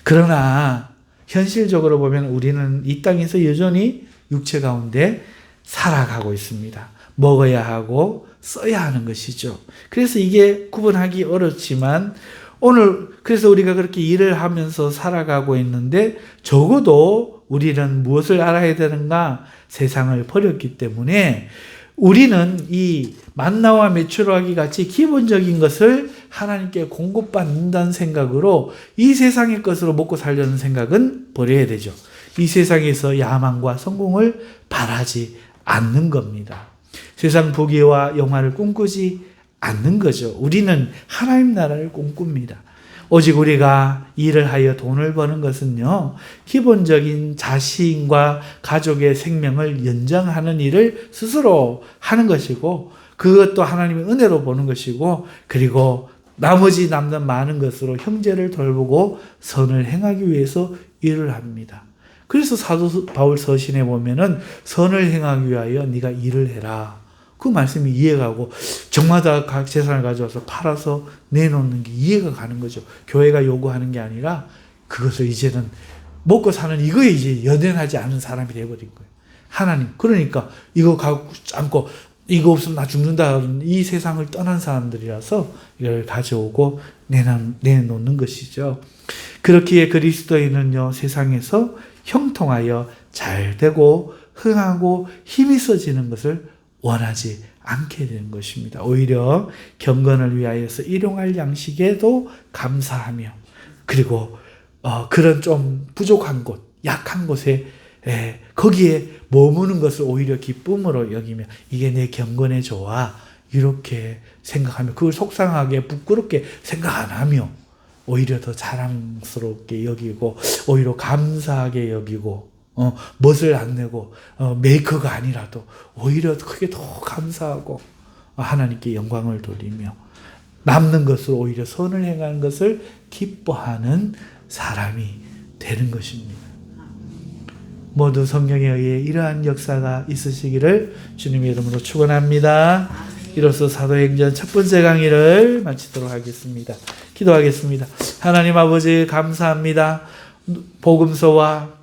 그러나 현실적으로 보면 우리는 이 땅에서 여전히 육체 가운데 살아가고 있습니다. 먹어야 하고 써야 하는 것이죠. 그래서 이게 구분하기 어렵지만 오늘 그래서 우리가 그렇게 일을 하면서 살아가고 있는데 적어도 우리는 무엇을 알아야 되는가? 세상을 버렸기 때문에 우리는 이 만나와 메추라기 같이 기본적인 것을 하나님께 공급받는다는 생각으로 이 세상의 것으로 먹고 살려는 생각은 버려야 되죠. 이 세상에서 야망과 성공을 바라지 않는 겁니다. 세상 부귀와 영화를 꿈꾸지 않는 거죠. 우리는 하나님 나라를 꿈꿉니다. 오직 우리가 일을 하여 돈을 버는 것은요, 기본적인 자신과 가족의 생명을 연장하는 일을 스스로 하는 것이고, 그것도 하나님의 은혜로 보는 것이고, 그리고 나머지 남는 많은 것으로 형제를 돌보고 선을 행하기 위해서 일을 합니다. 그래서 사도 바울 서신에 보면은 선을 행하기 위하여 네가 일을 해라. 그 말씀이 이해가고 정마다 각 재산을 가져와서 팔아서 내놓는 게 이해가 가는 거죠. 교회가 요구하는 게 아니라 그것을 이제는 먹고 사는 이거에 이제 연연하지 않은 사람이 되어버린 거예요. 하나님. 그러니까 이거 갖고 않고 이거 없으면 나 죽는다. 이 세상을 떠난 사람들이라서 이걸 가져오고 내놓는 것이죠. 그렇기에 그리스도인은요, 세상에서 형통하여 잘 되고 흥하고 힘이 있어지는 것을 원하지 않게 되는 것입니다. 오히려 경건을 위하여서 일용할 양식에도 감사하며 그리고 그런 좀 부족한 곳, 약한 곳에 거기에 머무는 것을 오히려 기쁨으로 여기며 이게 내 경건의 조화 이렇게 생각하며 그걸 속상하게 부끄럽게 생각 안 하며 오히려 더 자랑스럽게 여기고 오히려 감사하게 여기고 멋을 안 내고 메이커가 아니라도 오히려 크게 더 감사하고 하나님께 영광을 돌리며 남는 것을 오히려 선을 행하는 것을 기뻐하는 사람이 되는 것입니다. 모두 성령에 의해 이러한 역사가 있으시기를 주님의 이름으로 축원합니다. 이로써 사도행전 첫 번째 강의를 마치도록 하겠습니다. 기도하겠습니다. 하나님 아버지 감사합니다. 복음서와